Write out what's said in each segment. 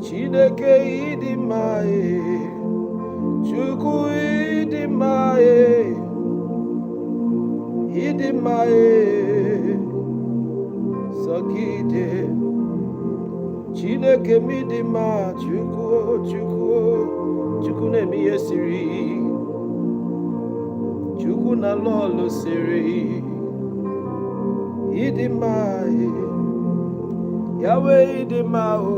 Chineke idimae, Chukwu idimae, Sogide, Chineke midima, Chukwu nemi yesiri, Chukwu na lolo siri, idimae, Yahweh idimao,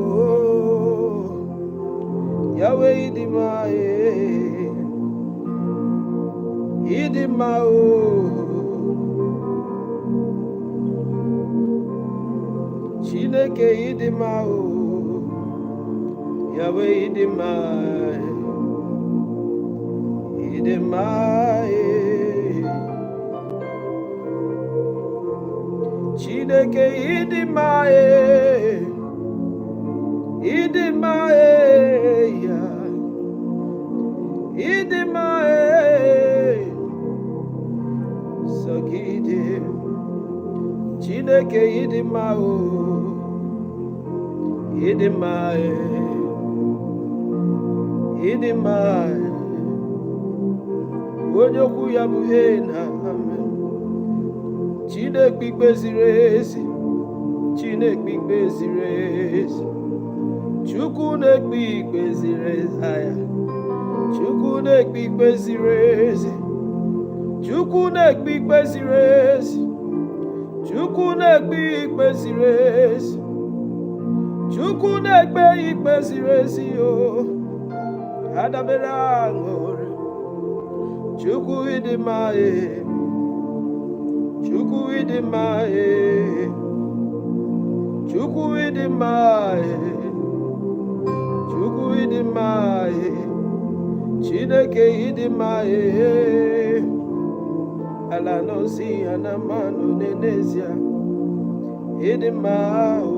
Yahweh idimao, Chineke idimao, Yahweh idimai, Chineke idimai, Sogide, Chineke idimao, idimai, onye okwu ya bụ na amen. Chineke ikpe ziri ezi, Chineke ikpe ziri ezi, Chukwu na-ekpe ikpe ziri ezi, Chukwu na-ekpe ikpe ziri ezi, Chukwu na-ekpe ikpe ziri ezi, Chukwu na-ekpe ikpe ziri ezi, Chukwu na-ekpe ikpe ziri ezi, o adabere aṅụrị, Chukwu idimae, Chukwu idimae, Chukwu idimae, Chukwu idimae, Chineke idimae, ala nosi anamanu nenezia, idimao,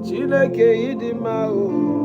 Chineke idimao,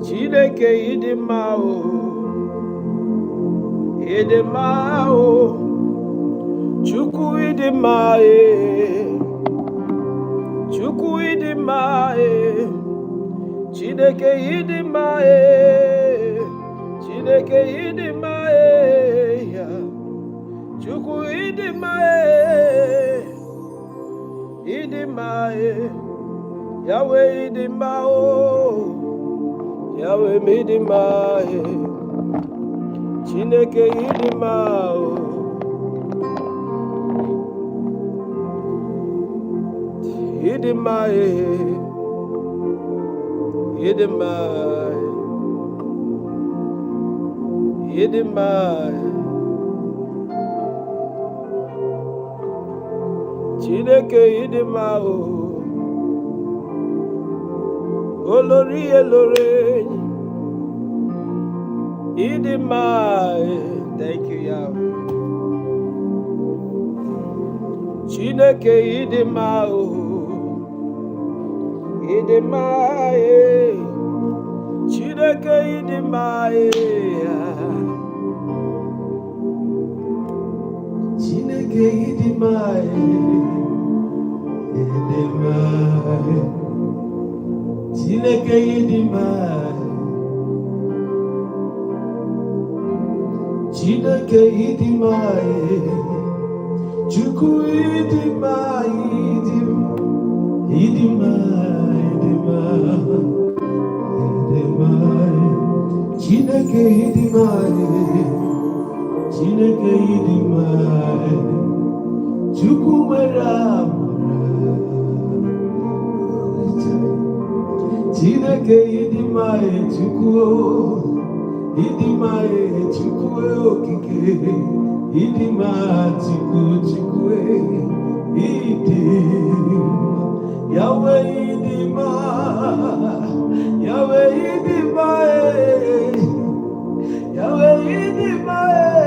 Chineke idimao, Chukwu idimae, Chukwu idimae, Chineke idimae, Chineke idimae, Chukwu idimae, Yahweh idimao, Yahweh midimae, Chineke idimao, idimae, Chineke idimao, olórí elórí, idimai, thank you Yahweh, Chineke idimao, Chineke idimai, Chineke idimai, Chineke idimai, Chineke idimai, Chukwu idimai, idimai, idimai. Chineke idimai, Chineke idimai, Chukwu nwere amara. Chineke idimai, Chukwu idimai, Chukwu okike, idimai, Chukwu idimai, Yahweh idimai, Yahweh idimai, Yahweh idimai,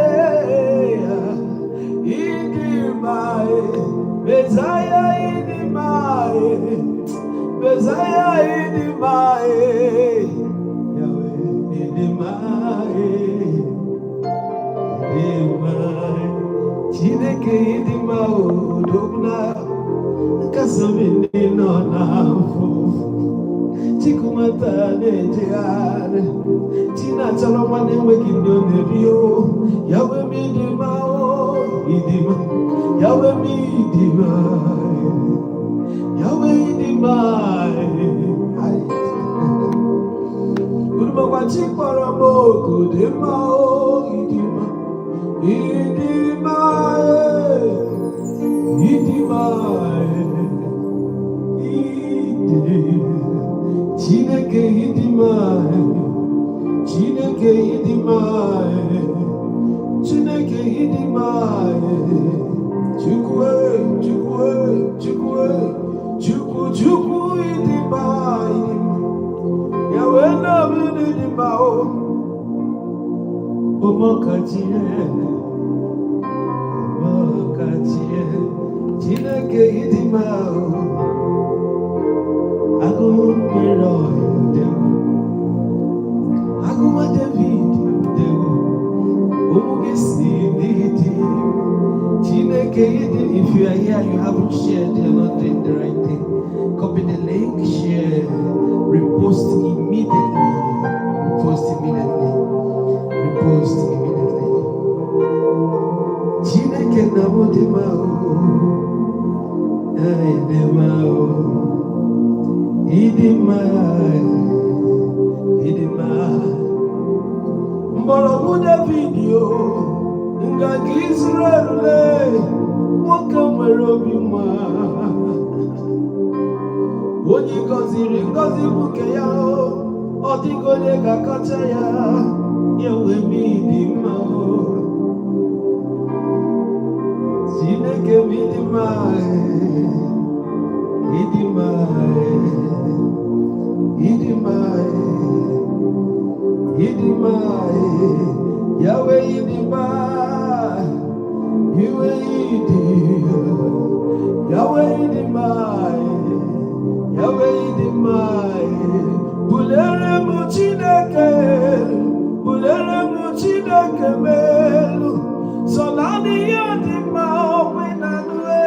idimai, Messiah idimai, Messiah idimai, Yahweh idimai, idimai, Chineke idimai, Odogna, Kasabini no nafu, Chikumata nejiare, China Chalomane wekindo nerio, Yahweh midimao, idima, Yahweh midimai, Yahweh idimai, Urma wachi paramoko demao, idima, idimai, idimai, Chineke idimai, Chineke idimai, Chineke idimai, Chukwu idimai, Yahweh namu idimao, Omokachie, Chineke idimao, Agumero dewu, Aguma David dewu, Omugesi nidi, Chineke idi. If you are here, you haven't shared, you are not doing the right thing. Copy the link, share, repost immediately, repost immediately, repost immediately. Chineke namo demao, demao. Idimai, idimai, Mbologu David yo, Ngagi Israel le, Waka mwerobi mwa. Onye goziri ngozi buke ya o, Odigonye gakacha ya, Yahweh mi idima o. Chineke mi idimai, idimai, idimai, idimai, Yahweh idimai, Yahweh idimai, Yahweh idimai, Yahweh idimai, bulere mu Chineke melu, solani yadima owenanwe,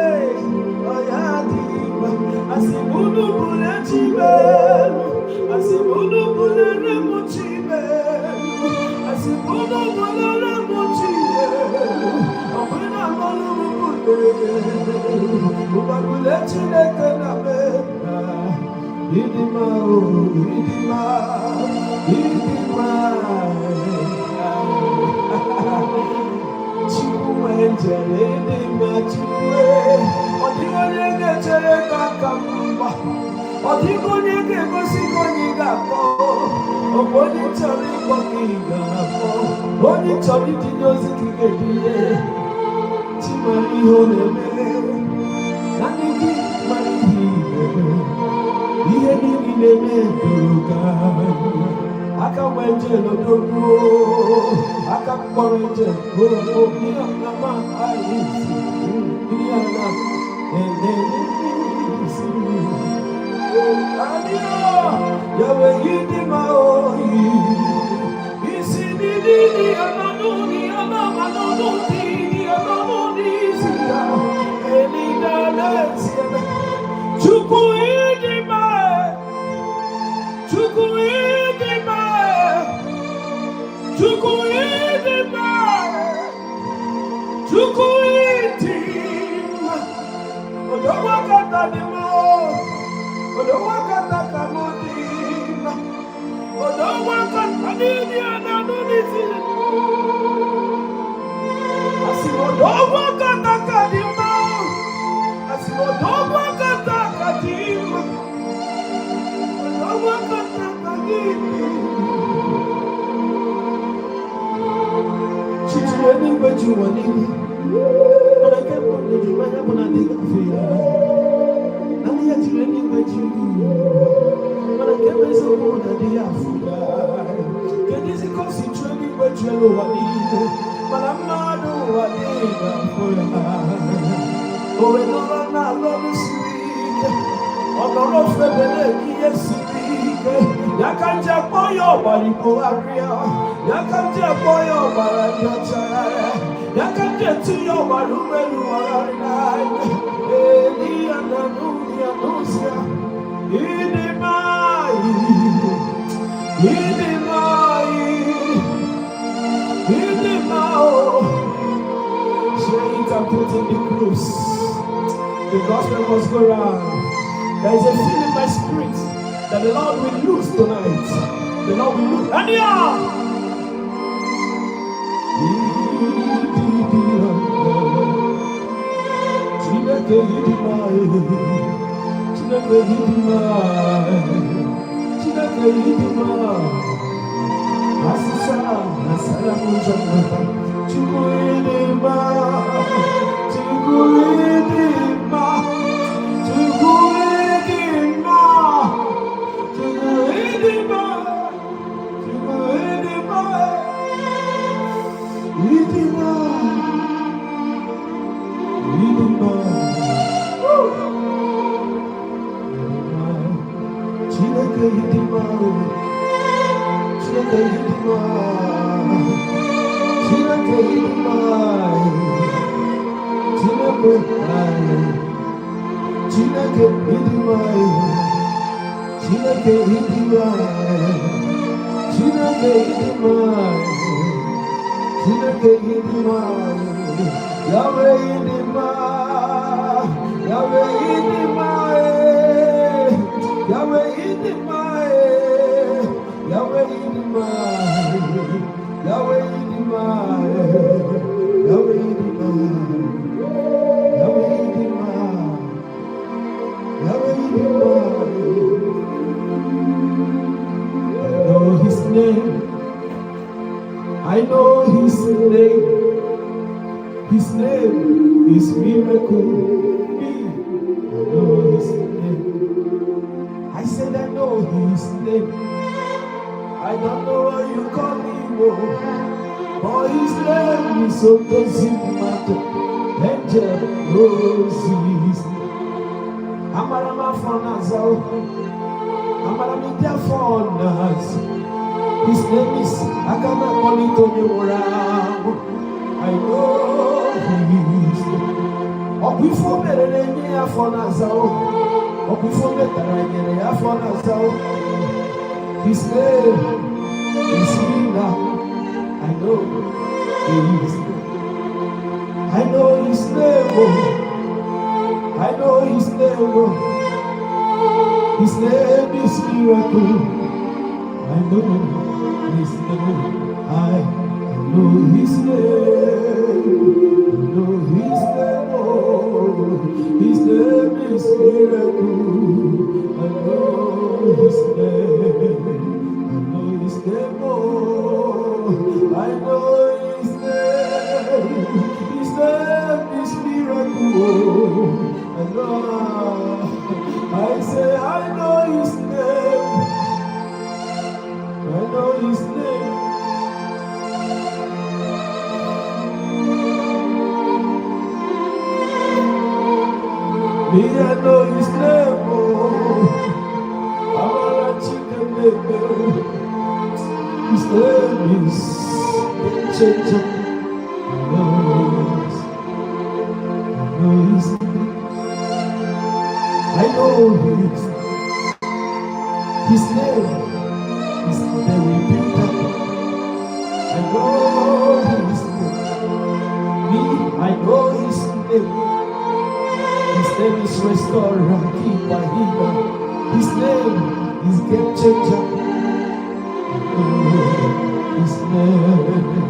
oyadima, asibudu bule chibelu, asibudu bulere mu chibelu, asibudu bulere mu chibelu, owena molu bule, ubabule Chineke na mena, idima o, idima, idima. Chikwuenjere n'ime Chukwu, ọ dịghị onye ga-echere ka aka mba, ọ dịghị onye ga-egosi ka onye ga-akpọ, ọ bụ onye chọrọ ịkpọ ka ị ga-akpọ, onye chọrọ itinye ozi ka ị ga-edinye. Chi mara ihe ọ na-eme, na ndị gị mara ihe ị na-eme, ihe niile na-eme doro ka aka wenje lodogo, aka kpọrọje gbogbo bí ọ̀nà máa ayé sí bí ọ̀nà ẹ̀lẹ́lẹ́sí. Àníyàn Yahweh yìí ni máa ó yìí, ìsinmi ní ọ̀nà ní ọ̀nà màlúù ní ọ̀nà ní ìsìyà, ẹni dáadáa sí ẹ̀mẹ́. Chukwu yìí ni máa, Chukwu yìí ni máa, Chukwu yìí ni máa, Chukwu yìí ni máa. Odowa kata ni mo, Odowa kata kamo ni ma, Odowa kata ni ananu ni Children, what you want to do? But I can't put the money on a nigga for you. I'm here to any what you do. But I can't be so good at the Africa. Can this cause you training what you know what you need? But I'm not doing what I need for you. Oh, we're not love is sweet. On the road, yes, Yakanja boyo baribo aria. Yakanja boyo baranya. Yakanja tiyo barumelu arina. Elia nanuya nusia. Idimai. Shake and put in the cruise. The gospel must go round. There is a feeling in my spirit that the Lord will lose tonight. The Lord will lose. And yeah! I know his name. His name is Miracle. I know his name. I said I know his name. I don't know what you call him, but his name is so doesn't matter. Angel knows his name. Amarama for Nazao. Amarama for Nazao. His name is Akama Politomi Moram. I know his name. Before me, the name for Nazao. Before me, the name for Nazao. His name is Hina. I know his name. I know his name. I know his name. His name is Miracle. I know his name. I know his name. I know his name. His name is Miracle. I know his name. I know his name. I know his name. His name is Miracle. I know. I say I know his name. I know his name. Me, I know his name. I want a chicken baby. His name is Changer. I know his name. I know his name is the Rebuker. I know his name. Me, I know his name. His name is Restorer, Keeper, Healer. His name is Game Changer. I know his name.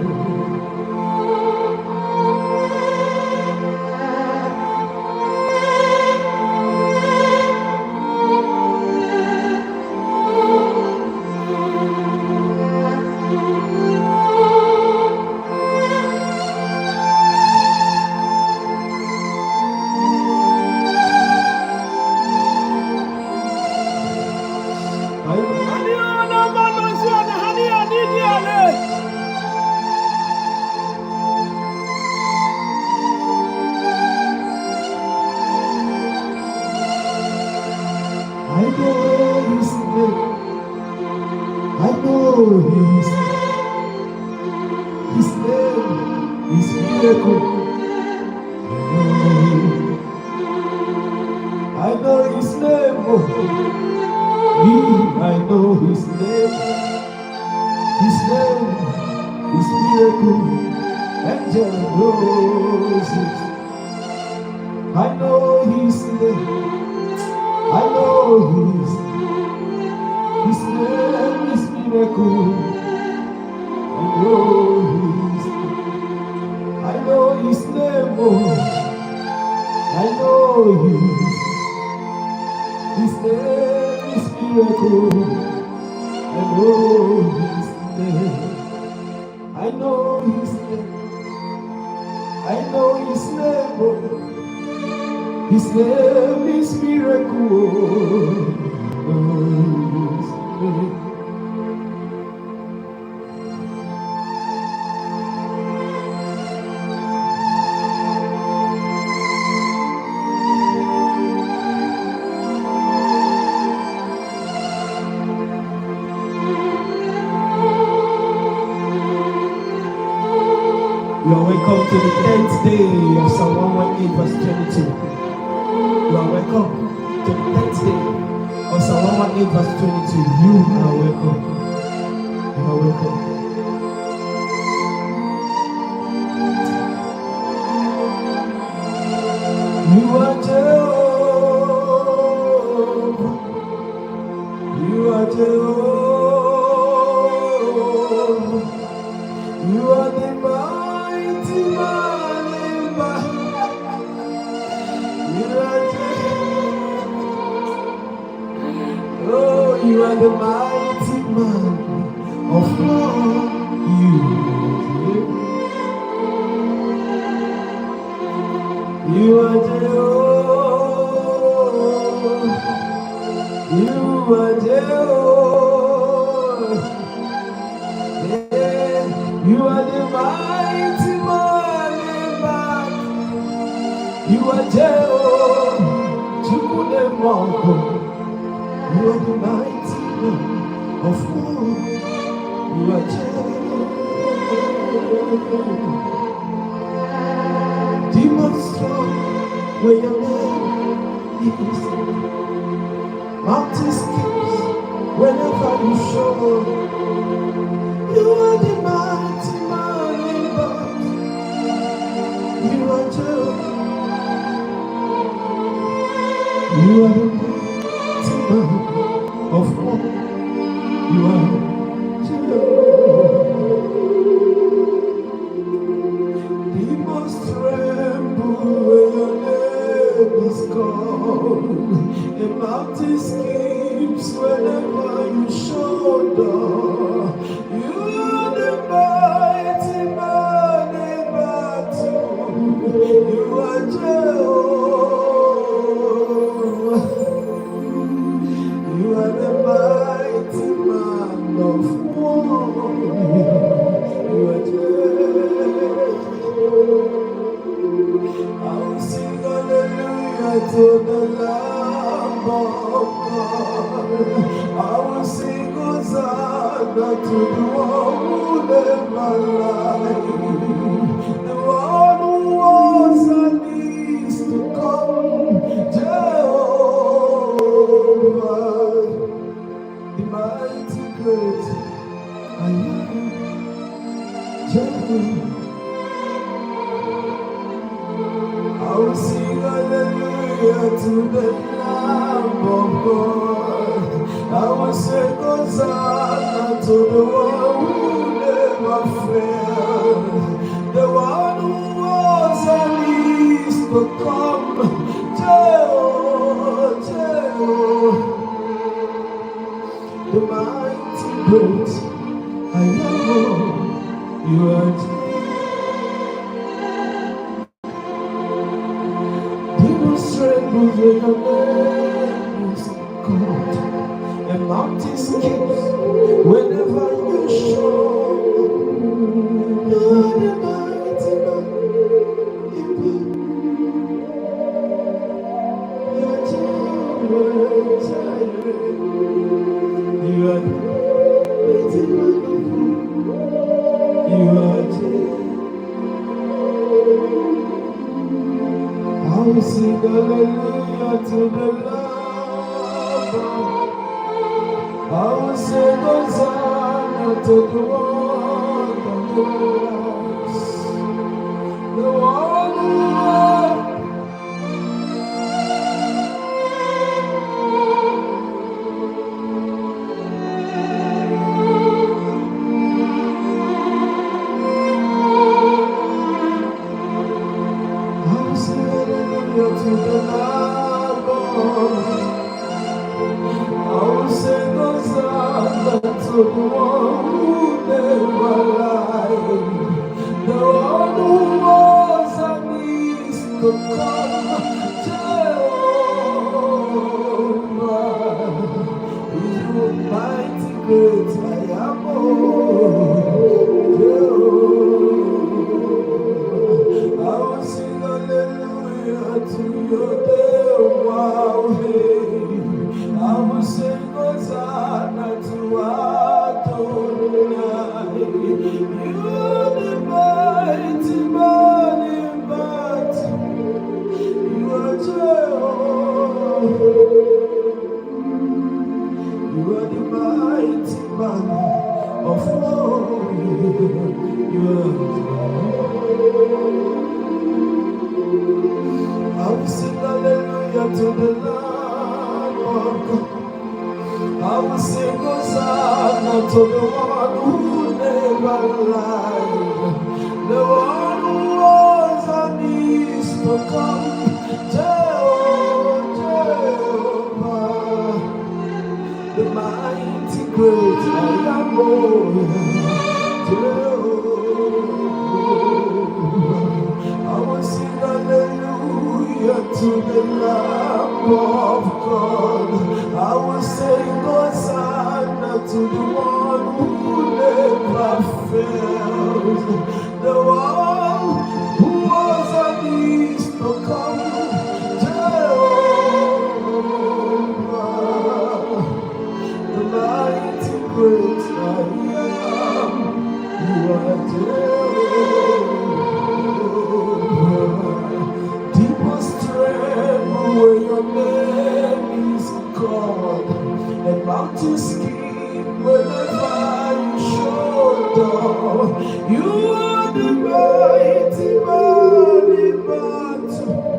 His name is miracle. I know His name. I know His name. His name is miracle. Angel knows it. I know His name. I know His name is miracle. I know His name. I know His name is miracle. I know His name. I know His name. I know His name. His name is miracle. You are welcome to the 10th day of Psalm 118 verse 22. You are welcome to the 10th day of Psalm 118 verse 22. You are welcome. You are welcome. You are Jehovah. You are Jehovah. You are the mighty man in battle. You are Jehovah. Oh, you are the mighty man of war. You are Jehovah. You are Jehovah. Yeah, you are the mighty man in battle. You are Jehovah. You are the mighty man of war. You are Jehovah. Demons strong where your name is. Mountains skips whenever you show. You are the mighty man in battle. You are Jehovah. You are the mighty man of war. You are Jehovah. Demons tremble when your name is called. The mountain skips whenever you show down. You are the mighty man in battle. You are Jehovah. You are the mighty man of war. You are Jehovah. I will sing hallelujah to the Lamb of God. I will sing Hosanna to the one who never lied. The one who was and is to come. Jehovah, the mighty great I am. Jehovah. I will sing hallelujah to the Lamb of God. I will sing Hosanna to the one who never failed. The one who was and is to come. Jehovah, Jehovah, the mighty great I am. You are Jehovah. Trembles when your name is called. The mountain skips whenever you show. You are the mighty man in battle. You are Jehovah. You are the mighty man. I will say Hosanna to the one who loves, the one who loves. I will say hallelujah to the Lamb. I will say Hosanna to the one who never lied, the one who was and is to come. Jehovah is the mighty great I am. Jehovah, I will sing hallelujah to your name. Wow, I will sing Hosanna to Adonai. You are the mighty man in battle. You are Jehovah. You are the mighty man of war. You are Jehovah. I will sing hallelujah to the Lamb of God. I will sing Hosanna to the one who never lied, the one who was and is to come. Jehovah, the mighty great I am. Jehovah, I will sing hallelujah to the Lamb of God. I will sing Hosanna to the one who never fails, the one who was and is to come. Jehovah, the mighty great I am. You are Jehovah. Demons tremble when your name is called, and mountains skip whenever you show down. You are the mighty man in battle.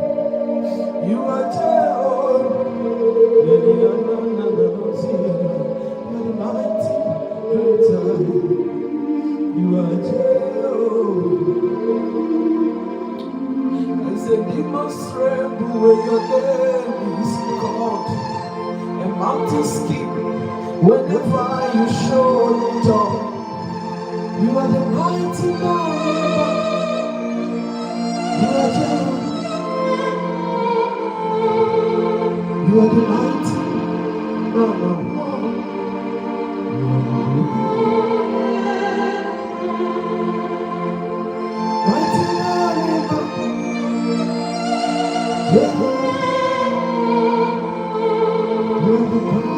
You are Jehovah. You are the mighty great I am. You are Jehovah. I said, demons tremble when your name is called, and mountains skip whenever you show up. You are the mighty man. You are Jehovah. You are the mighty man. Mighty man. Jehovah. You are the mighty.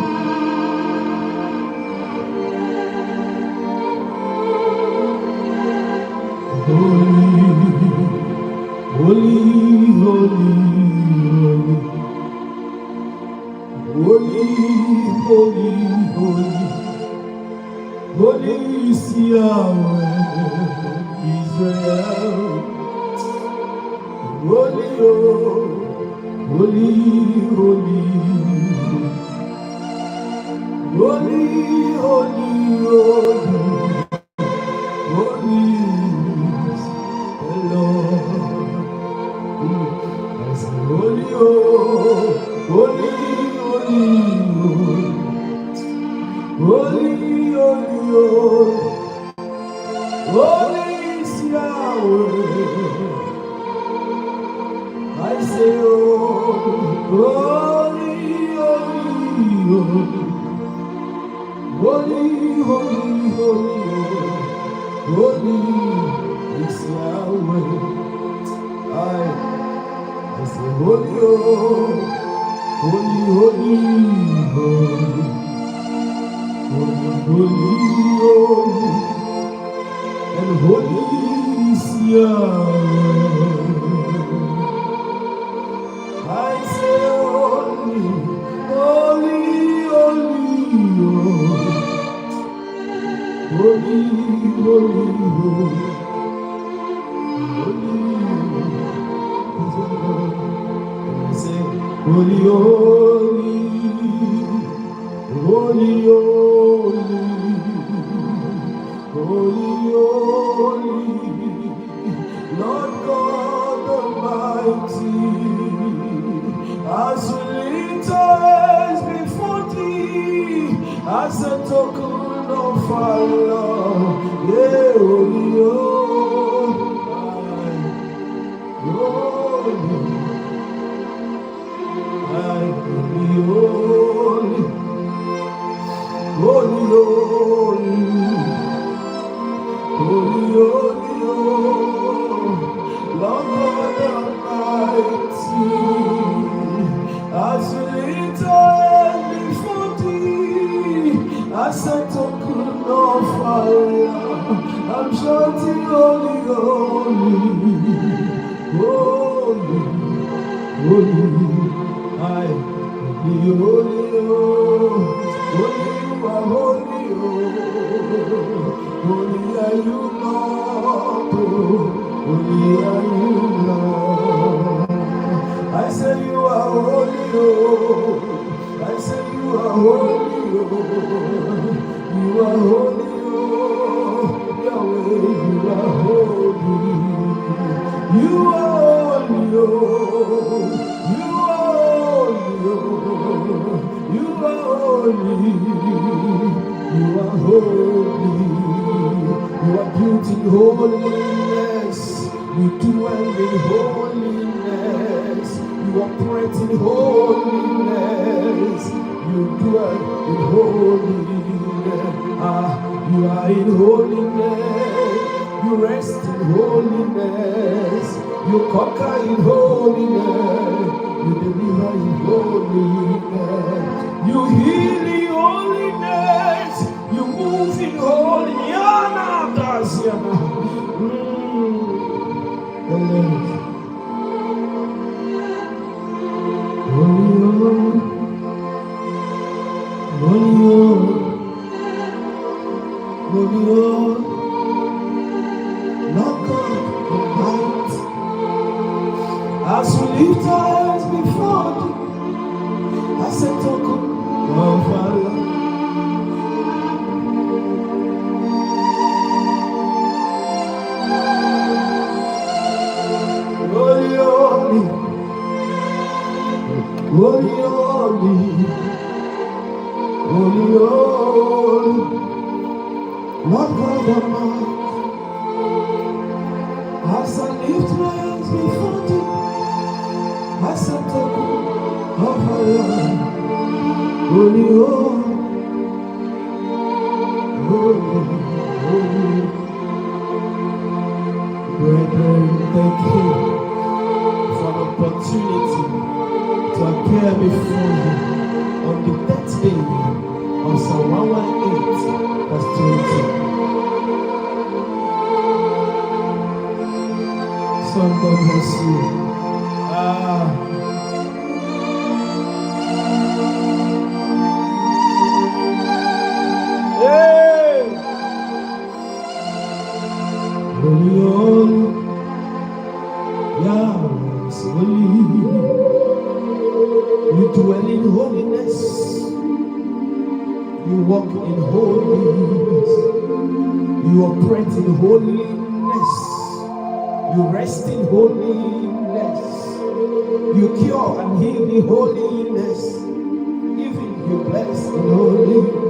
Holy, holy, holy, holy, holy, holy is Yahweh, Israel. Holy, holy, holy, holy, holy, holy. Holy is the Lord. I say, holy, holy, holy, holy, holy, holy is Yahweh. I say, holy, holy, holy, holy, holy is Yahweh. I say, holy, holy, holy, holy, holy, holy, and holy is Yahweh. I say, holy, holy, holy, holy, holy, holy, holy, holy, Lord God Almighty, as we lift us before Thee, as a token of our love, yeah, holy, holy, Lord God Almighty, as we lift us before Thee, as a token of fire, I'm shouting holy, holy, holy, holy, holy, you are holy, holy are you, Lord, holy are you, Lord. I say you are holy, I say you are holy, you are holy, Yahweh, you are holy, you are holy, you are holy, you are holy, you are built in holiness, you dwell in holiness, you operate in holiness, you dwell in holiness, you are in holiness, you rest in holiness, you conquer in holiness, you deliver in holiness, you heal in holiness, you move in holiness. As we lift our hands before Thee, as a token of our love. Holy, holy, holy, holy, holy, Lord God Almighty, as I lift my hands before Thee, as a token of our love. Holy, holy, holy, holy. Brethren, thank you for an opportunity to appear before you on the 10th day of Psalm 118, verse 20. Son, God bless you. Holy, holy, Yahweh is holy. You dwell in holiness. You walk in holiness. You operate in holiness. You rest in holiness. You cure and heal in holiness. Even you bless in holiness.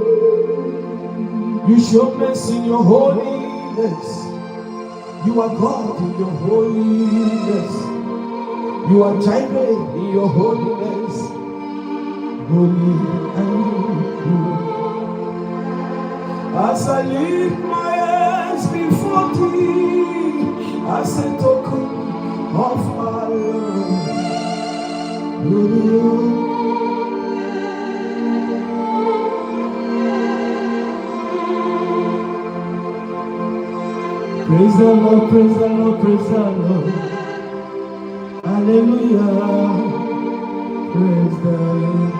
You show mercy in your holiness. You are God in your holiness. You are Jireh in your holiness. Holy and true. As I lift my hands before Thee, as a token of my love. Praise the Lord, praise the Lord, praise the Lord. Hallelujah. Praise the Lord.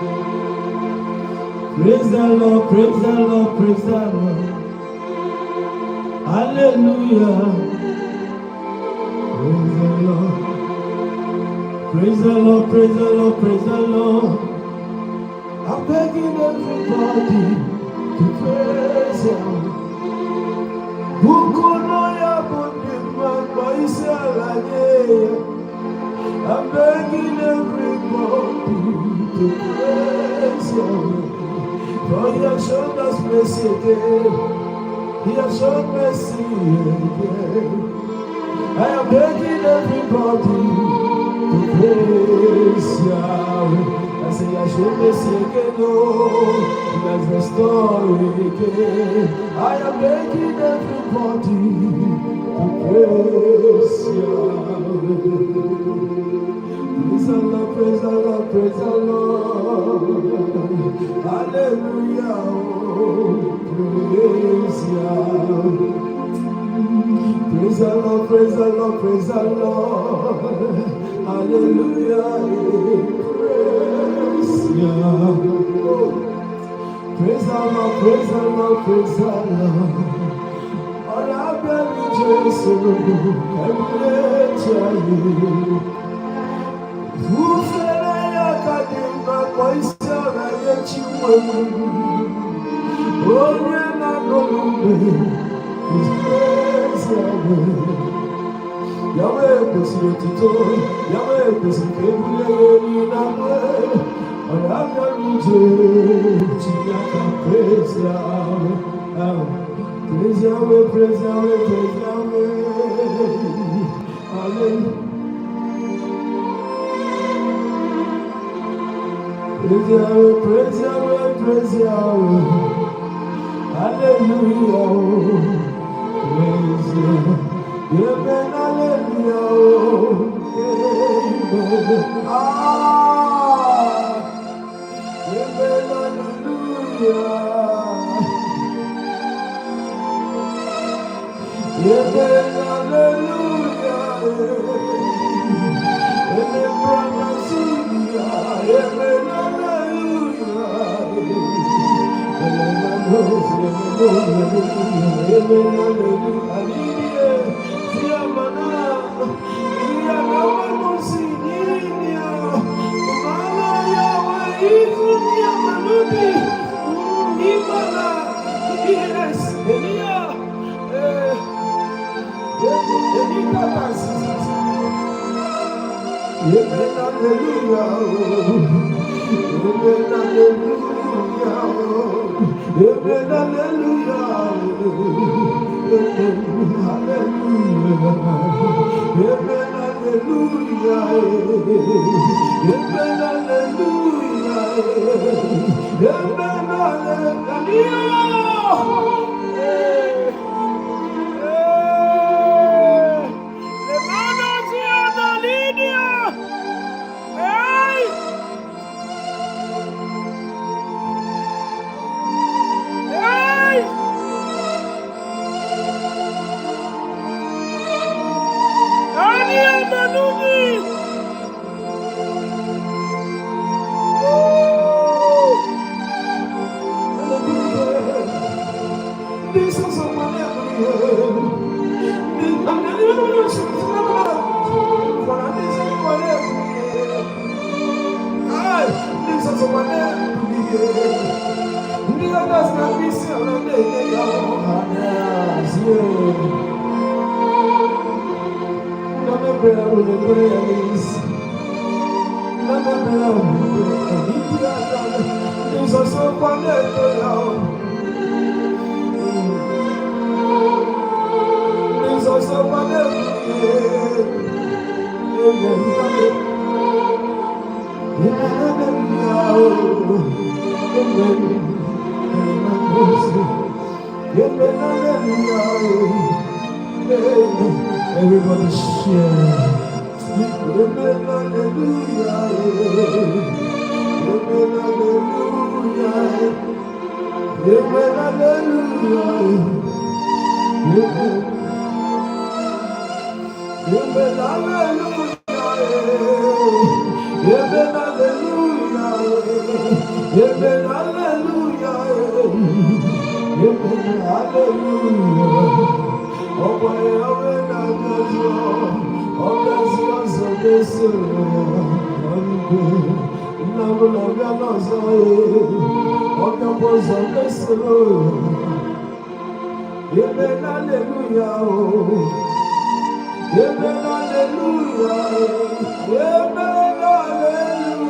Praise the Lord, praise the Lord, praise the Lord. Hallelujah. Praise the Lord. Praise the Lord, praise the Lord, praise the Lord. I'm begging everybody to praise Him. I'm begging everybody to praise Him. For He has shown us mercy again. He has shown mercy again. I am begging everybody to praise Yahweh. I say, He has shown mercy again, oh, He has restored again. I am begging everybody to praise Yahweh. Praise the Lord, praise the Lord, praise the Lord. Hallelujah, oh, praise Yahweh. Praise the Lord, praise the Lord, praise the Lord. Hallelujah, praise Yahweh. Praise the Lord, praise the Lord, praise the Lord. All I've done is just so good. Who said I got in my voice? I let you win. Oh, yeah, not no His praise Yahweh. Yahweh, because you're to do. Yahweh, because you're capable of all I've done is just praise Yahweh. Praise Yahweh, praise Yahweh, praise Yahweh. Hallelujah. Praise Yahweh, praise Yahweh, praise Yahweh. Hallelujah. Praise Yahweh. Amen, hallelujah. Amen. Amen, hallelujah. Amen, hallelujah. Amen, Everybody share. Amen, hallelujah. Amen, hallelujah. Amen, hallelujah. Amen, hallelujah. Amen, hallelujah. Amen, hallelujah. hallelujah. Oh boy, when I just oh bless your Amen, hallelujah. Amen, hallelujah. Amen, hallelujah.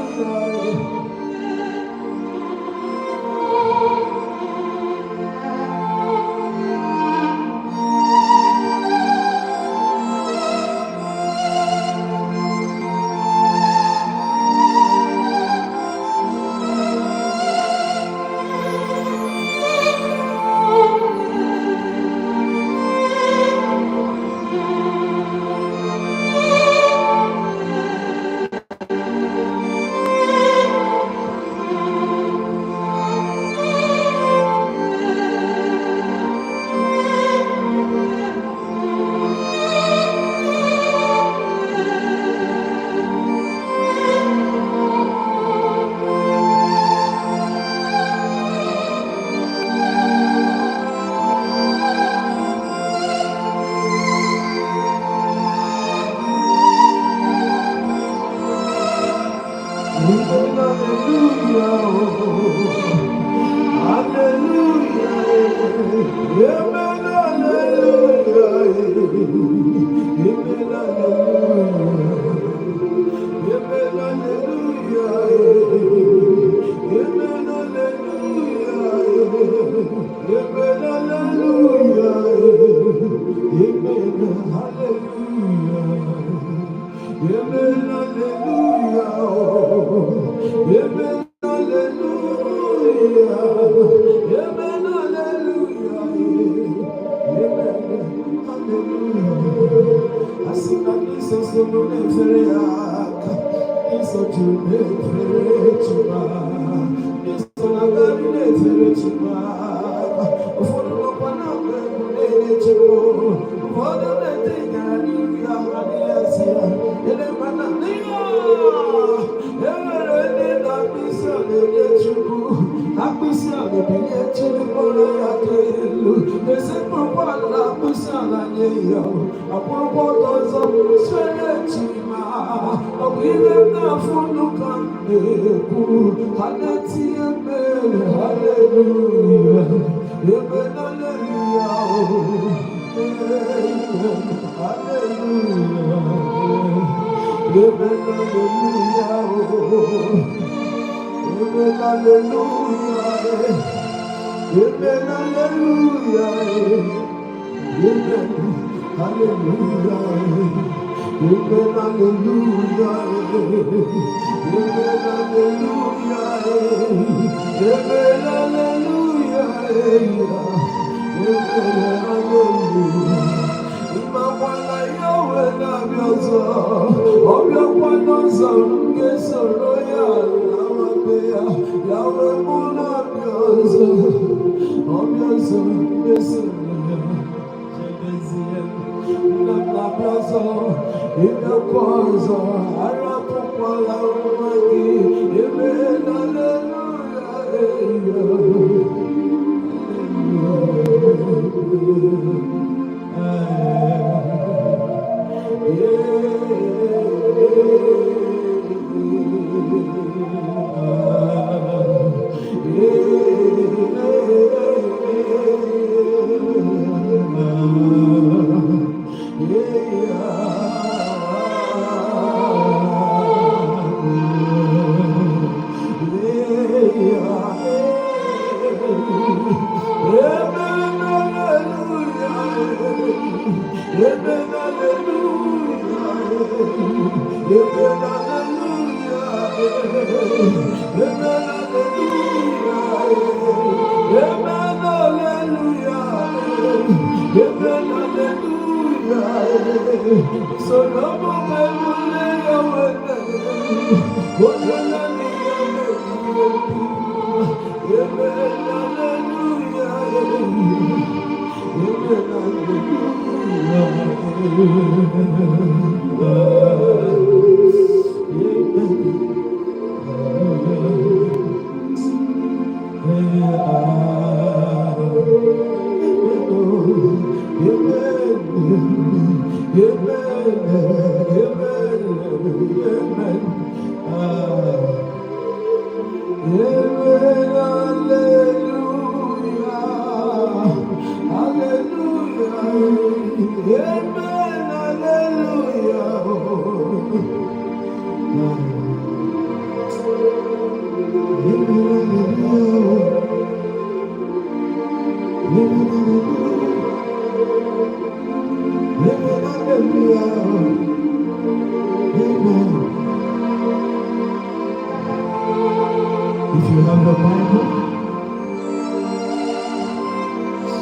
If you have a Bible,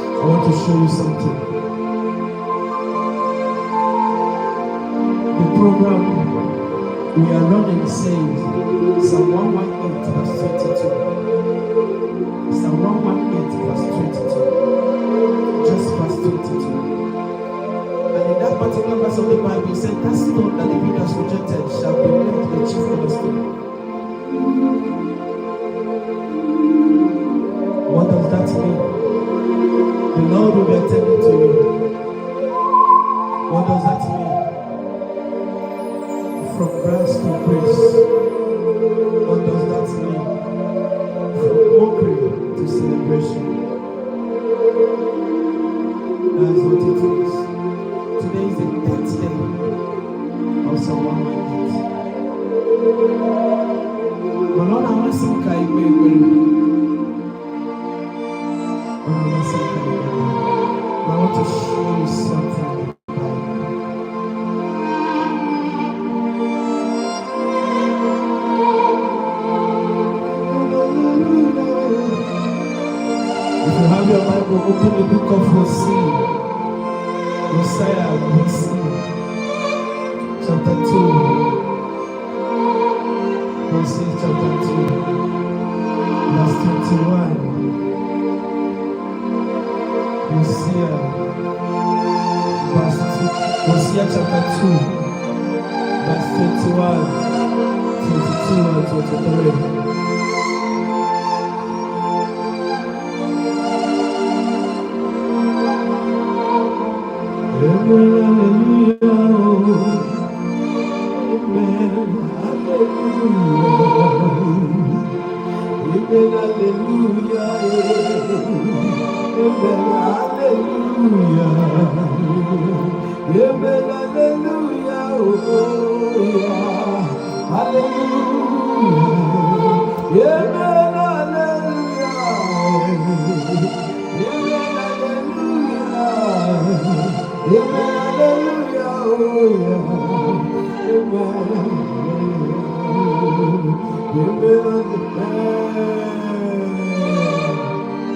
I want to show you something. The program we are running says Psalm 118 verse 22. Psalm 118 verse 22. Just verse 22. And in that particular verse of the Bible, it said, that stone that the builders rejected shall be made the chief cornerstone. What does that mean? The Lord will be attending to you. What does that mean? From grace to grace. What does that mean? From mockery to celebration. That's what it is. Today is the 10th day of Psalm 118. Malona Masika Iwewe. I want to show you something. If you have your Bible, open the book of Hosea. Hosea, chapter 2. Hosea chapter 2, verse 21. Hosea chapter 2, verse 21, 22, and 23. Hallelujah,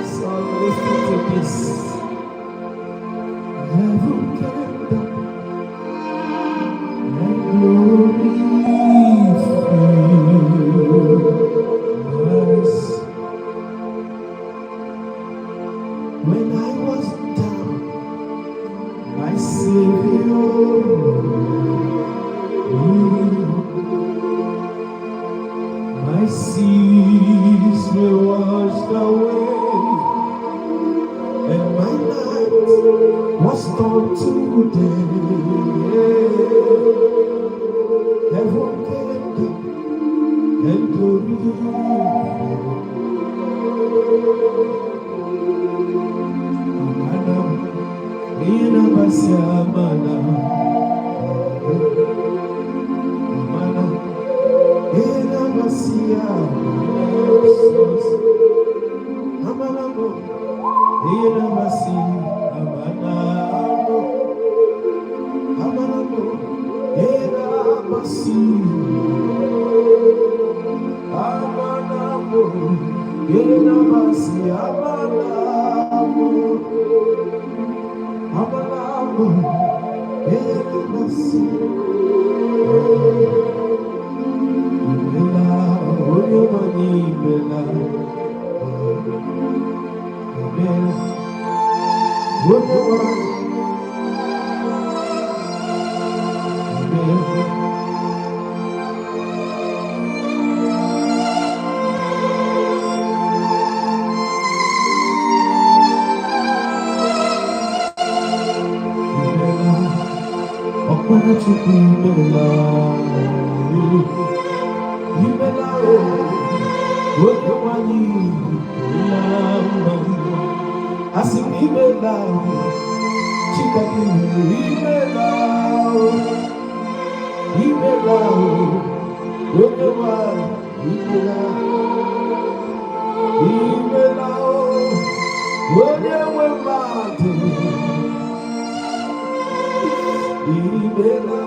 so listen to this. Heaven came down and glory filled us. When I was down, my Savior, my sins were washed away, and my night was turned to day. Heaven came down and glory. Amana, ina basi amana. Amana, ina basi amana. Ina basi amana. Amana, ina basi amana. Ina basi amana. Amana, ina basi. Bela, oyo mani bela. Bela, oyo mani. Bela. Chukwu imela, imela o, onye nwanyị imela mma. Asị m imela o, Chikake imela o, imela o, onye nwanyị imela, imela o, onye nwe mmadụ. Imela,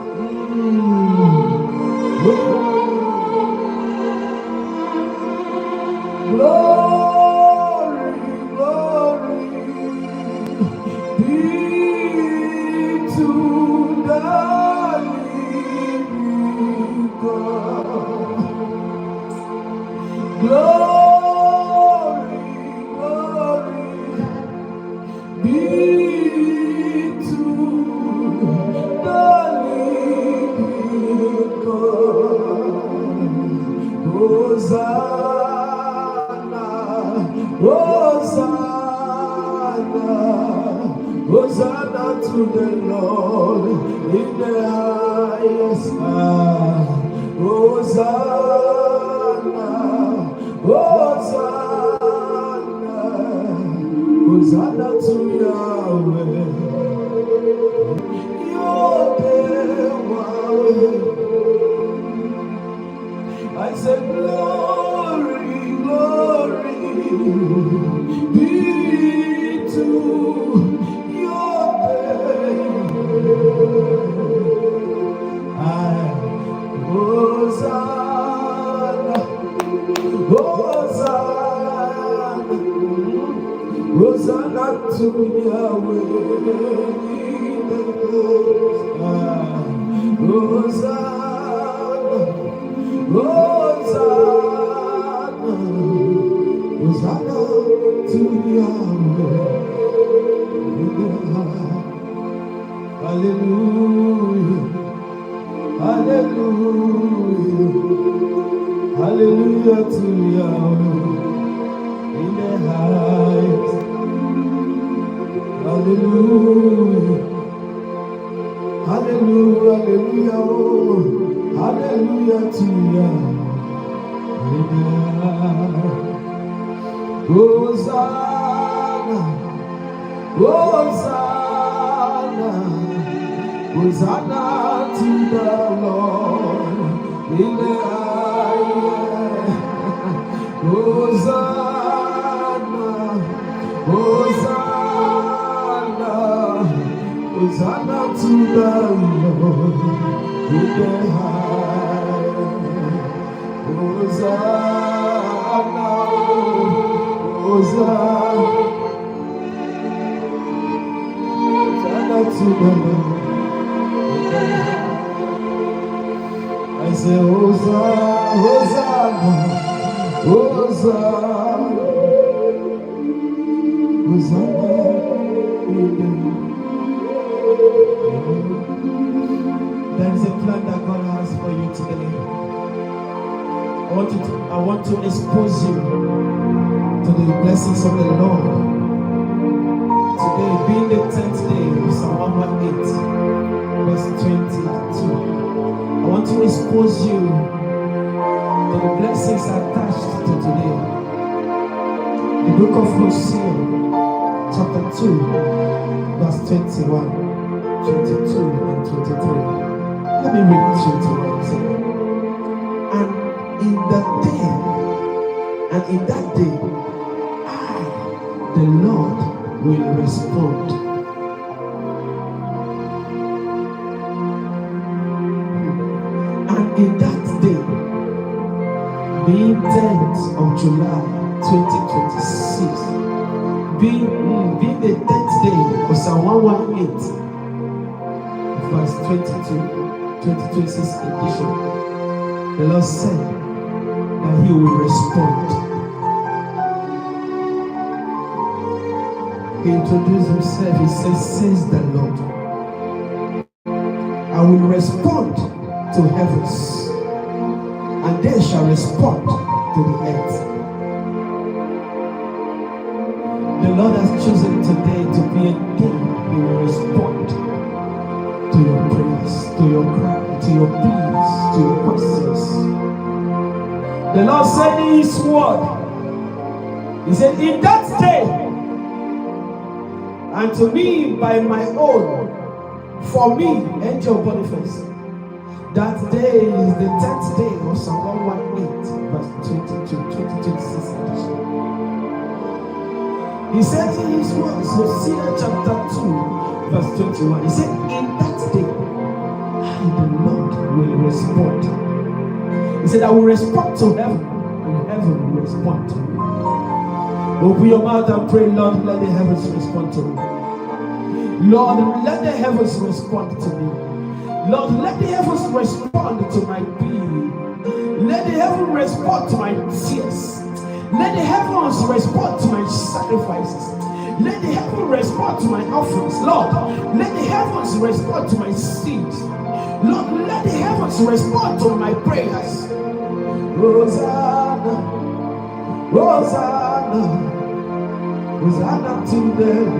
glory, glory be to the living God. Glory, glory be to the living God. Hosanna, Hosanna, Hosanna to the Lord in the highest high. Hosanna, Hosanna, Hosanna to Yahweh. I said, glory, glory be to your name. Hosanna, Hosanna, Hosanna to Yahweh. Hosanna, Hosanna, Hosanna to Yahweh. Hallelujah, hallelujah, hallelujah to Yahweh in the highest. Hallelujah, hallelujah, hallelujah, oh, hallelujah to Yahweh. Hosanna, Hosanna, Hosanna to the Lord in the highest. Hosanna, Hosanna, Hosanna to the Lord in the highest. Hosanna, Hosanna, Hosanna to the Lord. I say Hosanna, Hosanna, Hosanna, Hosanna in the. There is a plan that God has for you today. I want to expose you to the blessings of the Lord. Today being the 10th day of Psalm 118, verse 22. I want to expose you to the blessings attached to today. The book of Hosea, chapter 2, verse 21, 22, and 23. Let me read 21. And in that day, I, the Lord, will respond. And in that day, being 10th of July 2026, being the 10th day of Psalm 118, verse 22, 2026 edition, the Lord said that He will respond. He introduced Himself. He says the Lord, I will respond to heavens, and they shall respond to the earth. The Lord has chosen today to be a day He will respond to your prayers, to your pleas, to your questions. The Lord said in His word, He said, in that day, and to me by my own, for me, Angel Boniface, that day is the 10th day of Psalm 118, verse 2026 edition. He said in His word, Hosea chapter 2, verse 21, He said, in that day, I, the Lord, will respond. He said, I will respond to heaven, and heaven will respond to me. Open your mouth and pray, Lord, let the heavens respond to me. Lord, let the heavens respond to me. Lord, let the heavens respond to my plea. Let the heavens respond to my tears. Let the heavens respond to my sacrifices. Let the heavens respond to my offerings. Lord, let the heavens respond to my seeds. Lord, let the heavens respond to my prayers. Hosanna, Hosanna, Hosanna to them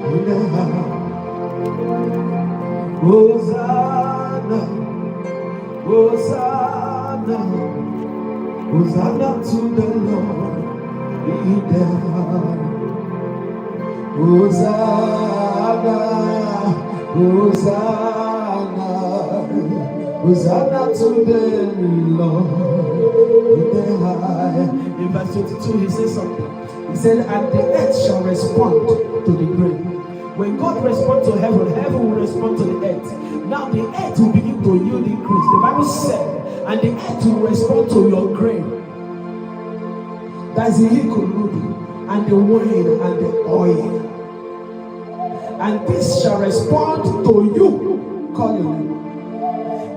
in the house. Hosanna, Hosanna, Hosanna to the Lord in the house. Hosanna, Hosanna, Hosanna to the Lord in the high. In verse 22, he says something. He said, and the earth shall respond to the grave. When God responds to heaven, heaven will respond to the earth. Now the earth will begin to yield increase. The Bible said, and the earth will respond to your grain. That's the hikurubi, and the wine, and the oil. And this shall respond to you, call your name.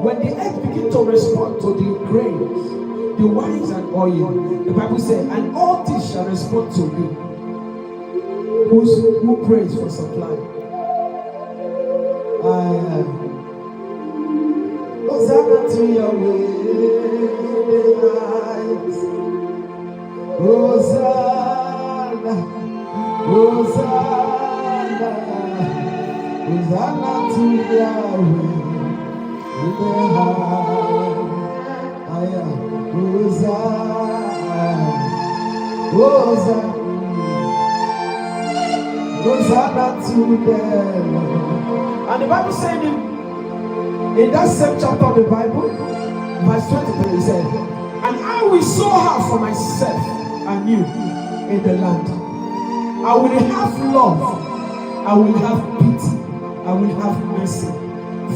When the earth begins to respond to the grains, the wines and oil, the Bible said, and all this shall respond to you. Who prays for supply? Hosanna to your ways. Hosanna, Hosanna, Hosanna to Yahweh. Hosanna, Hosanna to them. And the Bible said in that same chapter of the Bible, verse 23, he said, and I will sow her for myself anew in the land. I will have love, I will have pity, I will have mercy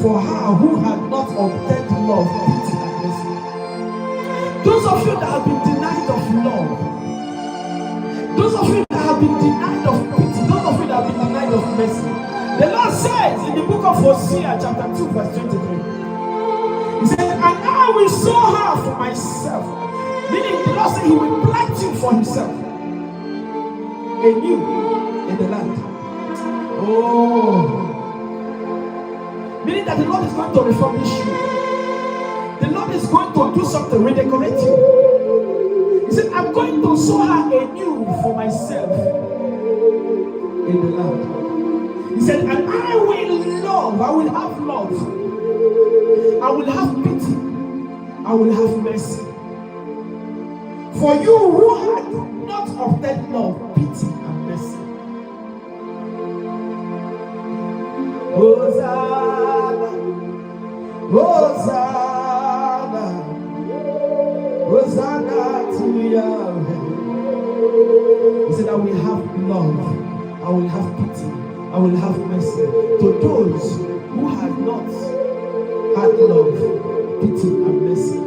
for her who had not obtained love, pity, and mercy. Those of you that have been denied of love, those of you that have been denied of pity, those of you that have been denied of mercy, the Lord says in the book of Hosea chapter 2 verse 23, He said, and I will sow her for myself. Meaning the Lord said He will plant you for Himself anew in the land. Oh, meaning that the Lord is going to refurbish you. The Lord is going to do something, redecorate you. He said, I'm going to sow her anew for myself in the land. He said, and I will love, I will have love, I will have pity, I will have mercy. For you who had not obtained love, pity, and mercy. Hosanna, Hosanna, Hosanna to Yahweh. He said, I will have love, I will have pity, I will have mercy to those who have not had love, pity, and mercy.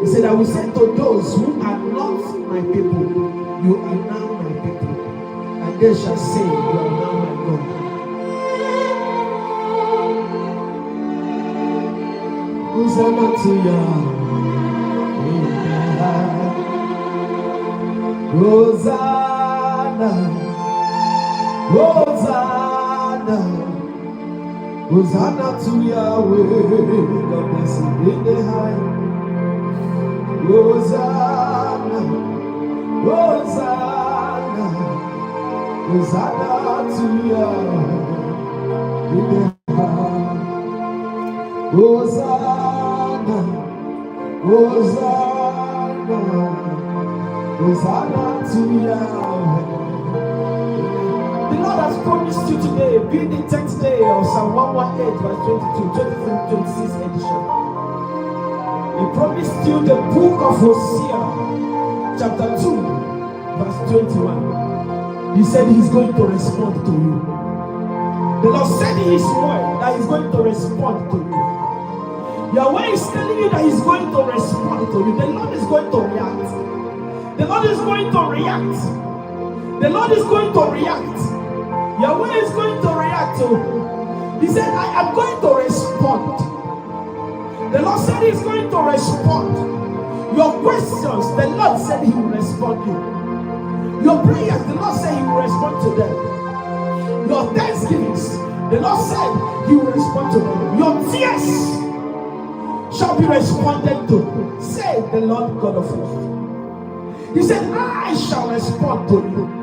He said, I will say to those who are not my people, you are now my people. And they shall say, you are now my God. Hosanna to Yahweh. Hosanna, Hosanna, Hosanna to Yahweh. God bless you in the high. Hosanna, Hosanna, Hosanna to Yahweh in the high. Hosanna, Hosanna to Yahweh. The Lord has promised you today, be the 10th day of Psalm 118, verse 22, 23, 26 edition. He promised you the book of Hosea, chapter 2, verse 21. He said he's going to respond to you. The Lord said in his word that he's going to respond to you. Yahweh is telling you that he's going to respond to you. The Lord is going to react. The Lord is going to react. The Lord is going to react. Yahweh is going to react to. He said, I am going to respond. The Lord said he's going to respond. Your questions, the Lord said he will respond you. Your prayers, the Lord said he will respond to them. Your thanksgivings, the Lord said he will respond to them. Your tears shall be responded to. Say the Lord God of hosts. He said, I shall respond to you.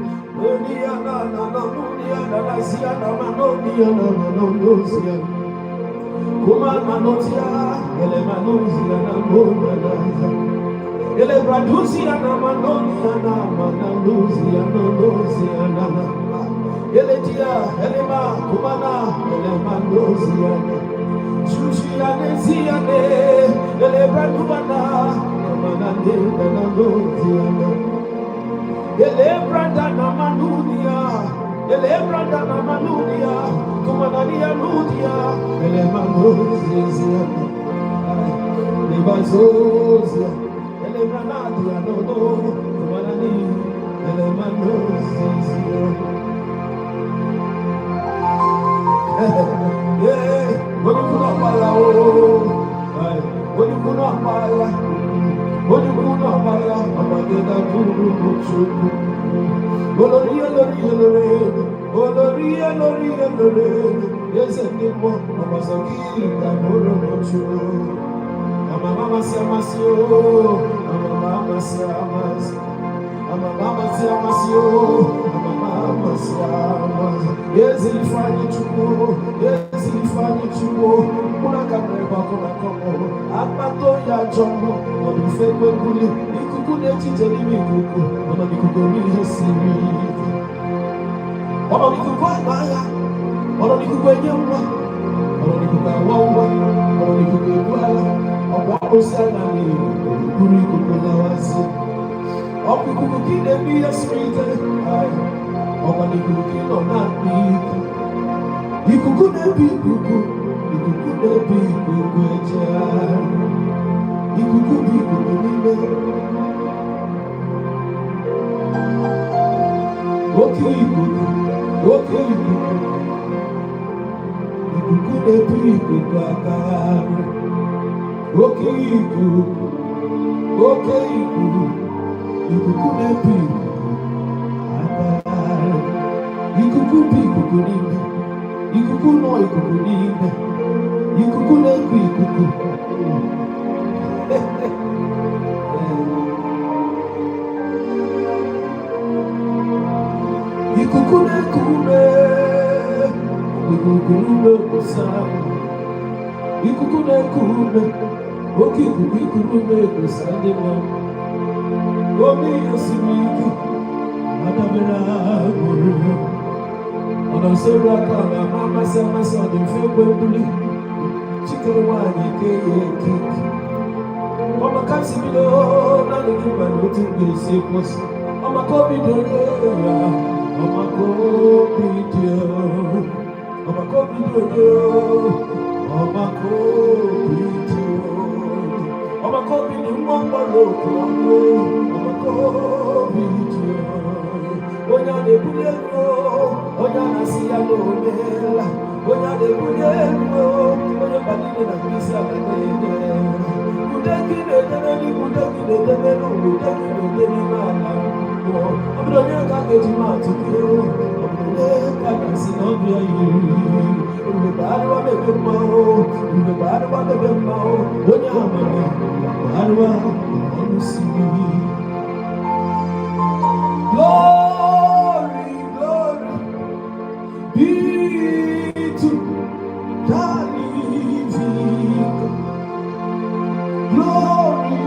Glory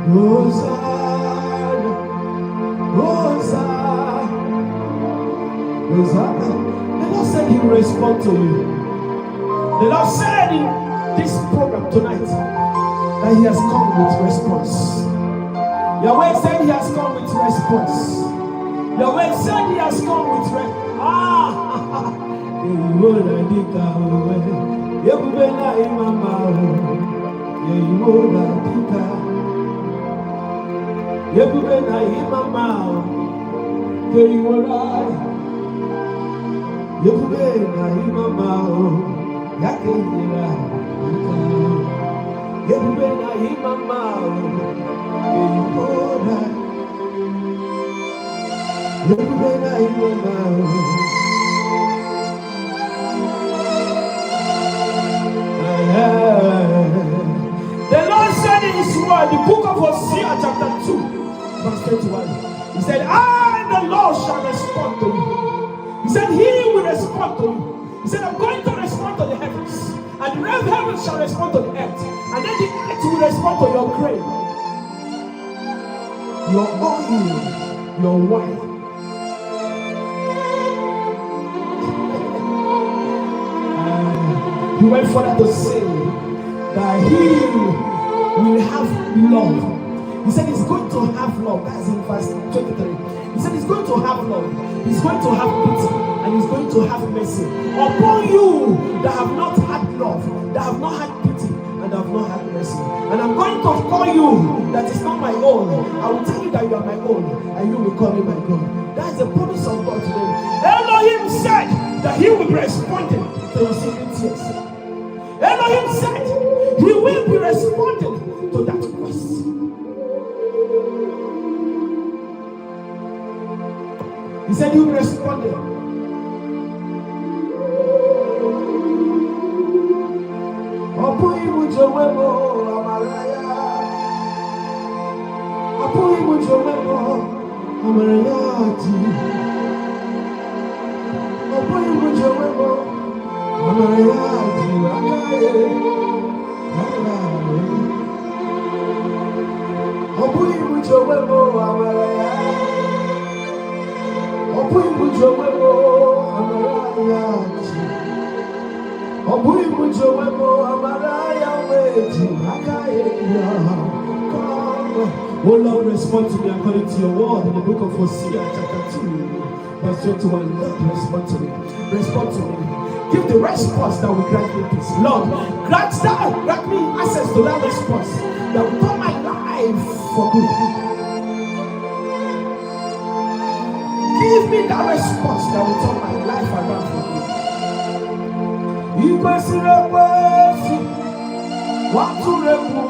Hosanna, Hosanna, Hosanna. The Lord said He will respond to you. The Lord said in this program tonight that He has come with response. Yahweh said He has come with response. Yahweh said He has come with response. The Lord said in His word, the book of Hosea chapter 2 verse 21, He said, I, the Lord, shall respond to you. He said, He will respond to you. He said, I'm going to respond to the heavens, and the heavens shall respond to the earth, and then the earth will respond to your grain, your oil, your wine. He went further to say that He will have love. He said He's going to have love. That's in verse 23. He said He's going to have love. He's going to have pity, and He's going to have mercy upon you that have not had love, that have not had pity, and have not had mercy. And I'm going to call you that is not my own. I will tell you that you are my own, and you will call me my God. That's the promise of God today. Elohim said that He will be responding to your secret tears. Elohim said He will be responding to that request. He said He will be responding. Apo imujowemo amaraya. Apo imujowemo amarayati. Apo imujowemo amarayati akaye. Apo imujowemo amaraya. Apo imujowemo amarayati. Oh Lord, respond to me according to your word in the book of Hosea chapter 2 verse 21. Lord, respond to me. Respond to me. Give the response that will grant me peace. Lord, grant me access to that response that will turn my life for good. Give me that response that will turn my life around for good. Ikwesirewesi waturebu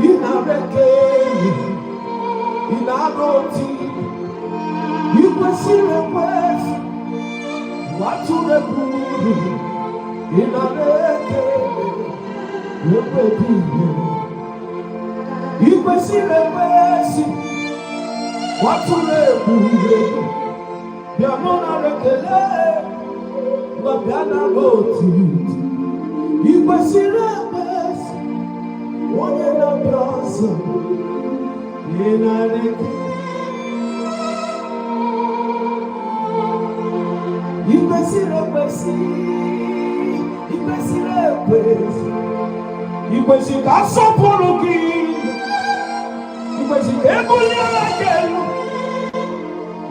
inarekeli inaroti. Ikwesirewesi waturebu inarekeli inaroti. Ikwesirewesi waturebu inarekeli. Babiana roti, ikwesirewes, onye na brasa, inareke. Ikwesirewes, ikwesirasoporoki, ikwesiremuyakelu,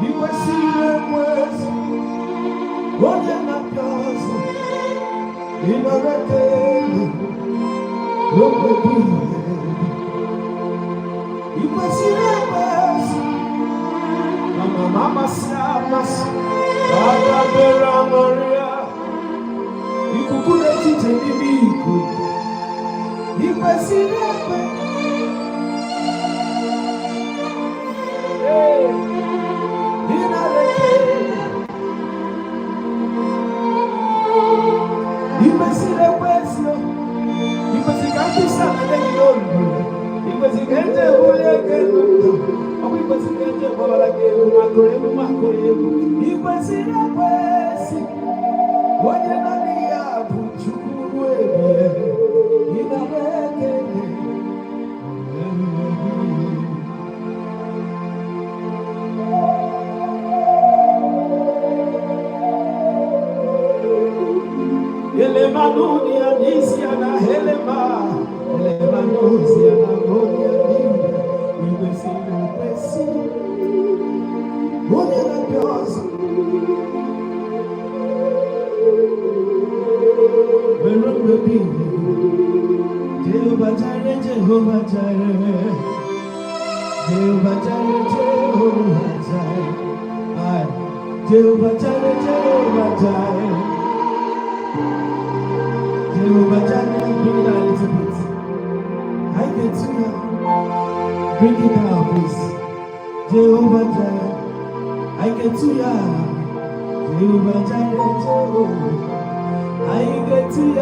ikwesirewes. Onye na piazza, in a retele, look at me. You can see the best. Mama Samas, Baba Bera Maria. You could let it in the you can see the best. In a retele. Ikwesire kwesio, ikwesikampisa adengidondo, ikwesikenje ulekendo, ikwesikenje babalakelu makoremu, ikwesire kwesi, onye nani yabu chukuru ebie, inabekele, Isiana Helema, Helema Nosiana Monia Nina, we will see the blessing. Monia Dios, where will be? Jehovah Jireh, Jehovah Jireh, Jehovah Jireh, Jehovah Jireh, Jehovah Jireh, Jehovah Jireh. Jehovah Jireh, bring it down a little bit. I get to you. Bring it down, please. Jehovah Jireh, I get to you. Jehovah Jireh, Jehovah, I get to you.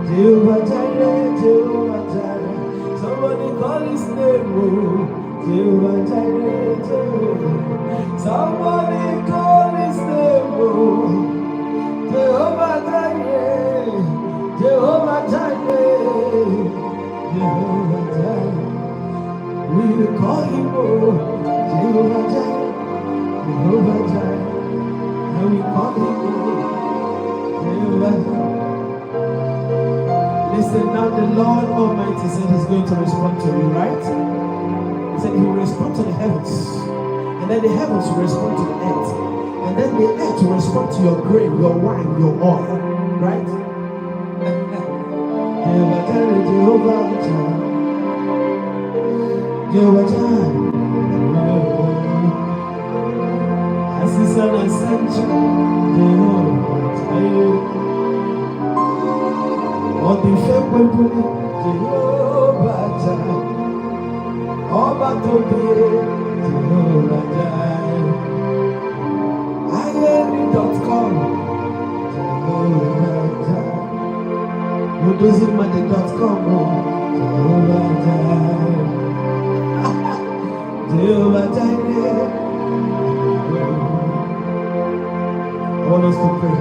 Jehovah Jireh, Jehovah Jireh. Somebody call his name, oh. Jehovah Jireh, Jehovah. Somebody call his name, oh. Jehovah Jireh, Jehovah Jireh, Jehovah Jireh. We will call him, oh, Jehovah Jireh, Jehovah Jireh. And we call him, oh, Jehovah Jireh. Listen, now the Lord Almighty said he's going to respond to you, right? He said he will respond to the heavens, and then the heavens will respond to the earth. And then the earth will respond to your grain, your wine, your oil, right? Jehovah Jireh, Jehovah Jireh, Jehovah Jireh. Assistant Ascension, Jehovah Jireh. On the shepherd, Jehovah Jireh. Oba Tobi, Jehovah Jireh. IAB.com, Jehovah Jireh. Udozimade.com, Jehovah Jireh. Jehovah Jireh. I want us to pray.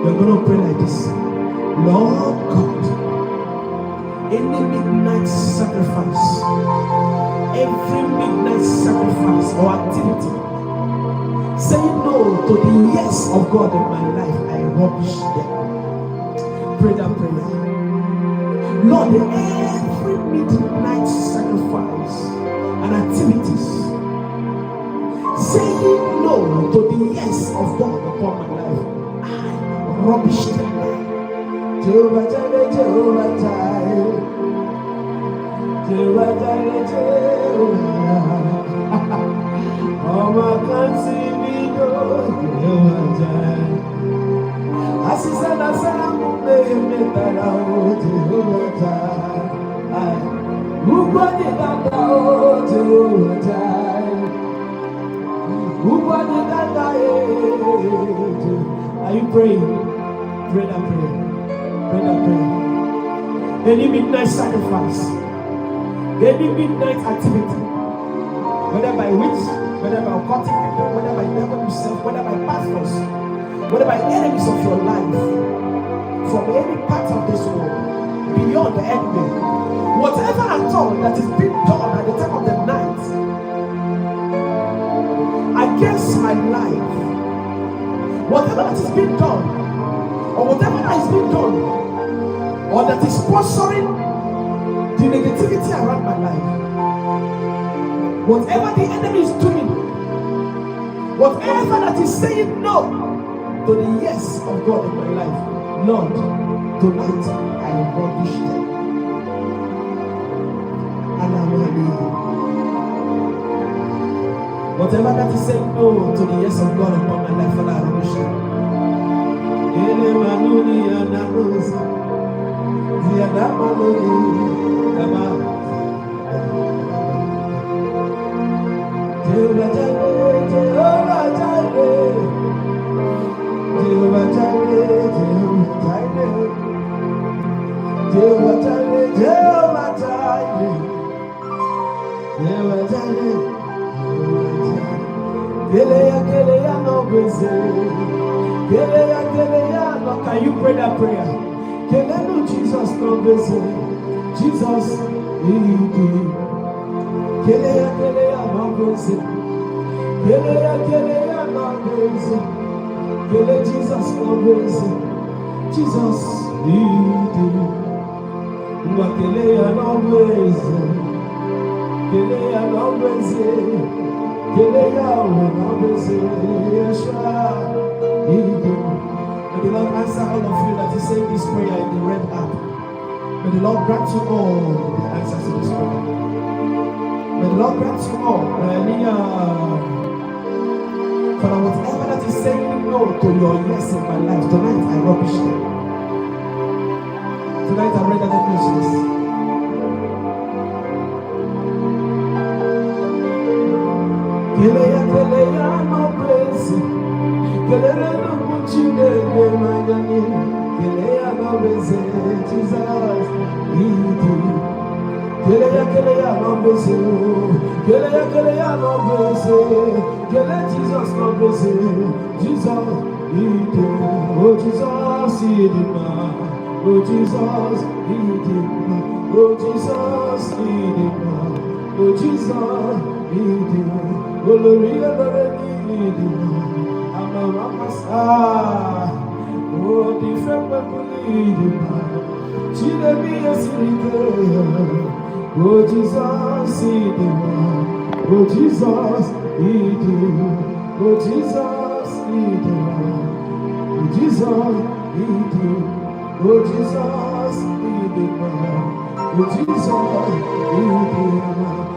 We're going to pray like this. Lord God, any midnight sacrifice, every midnight sacrifice or activity, saying no to the yes of God in my life, I rubbish them. Pray that prayer. Lord, every midnight sacrifice and activities, saying no to the yes of God upon my life, I rubbish them. Jehovah Jireh, Jehovah Jireh, Jehovah Jireh, Jehovah. Oh, my can't see me go, Jehovah Jireh. Assistant Asalamu, Jehovah Jireh. Who got it down, Jehovah Jireh? Who got it down? Are you praying? Pray that prayer. Pray that prayer. Any midnight sacrifice, any midnight activity, whether by witch, whether by occultic people, whether by devil himself, whether by pastors, whether by enemies of your life, from any part of this world, beyond the enemy, whatever at all that is being done at the time of the night against my life, whatever that is being done, or whatever that is being done, or that is sponsoring the negativity around my life, whatever the enemy is doing, whatever that is saying no to the yes of God in my life, Lord, tonight I rubbish them. Whatever that is saying no to the yes of God upon my life, Father, I rubbish them. Jehovah Jireh, Jehovah Jireh, Jehovah Jireh, Jehovah Jireh, Jehovah Jireh, Jehovah Jireh, Keleya no bese, Keleya no. Can you pray that prayer? Kelenu Jesus no bese, Jesus Iki. Keleya no bese, Keleya no Jesus always, Jesus lead. Kelea always, Kelea always, Kelea always, Yeshua lead. May the Lord answer all of you that is saying this prayer in the red app. May the Lord grant you all the answers to this prayer. May the Lord grant you all. Father, whatever that is saying no to your yes in my life, tonight I rubbish them. Tonight I read that message. Kelea no praise. Kelea no muchine ne magani. Kelea no praise. Jesus, Kelea no praise. Kelea no praise. Kelea Jesus no praise. Jesus, oh Jesus, oh Jesus, oh Jesus, oh Jesus, oh Loria I'm a Ramasa, oh different people, Chile oh Jesus, oh Jesus, oh Jesus, Jesus, oh Jesus, oh Jesus, oh Jesus,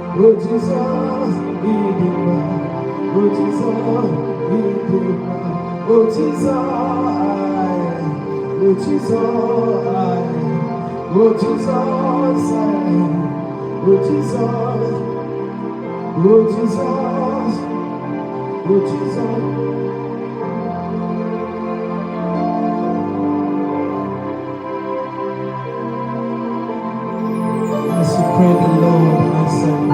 oh Jesus, oh Jesus, oh Jesus, oh Jesus, oh Jesus, oh Jesus, oh Jesus. As you pray, the Lord answer you.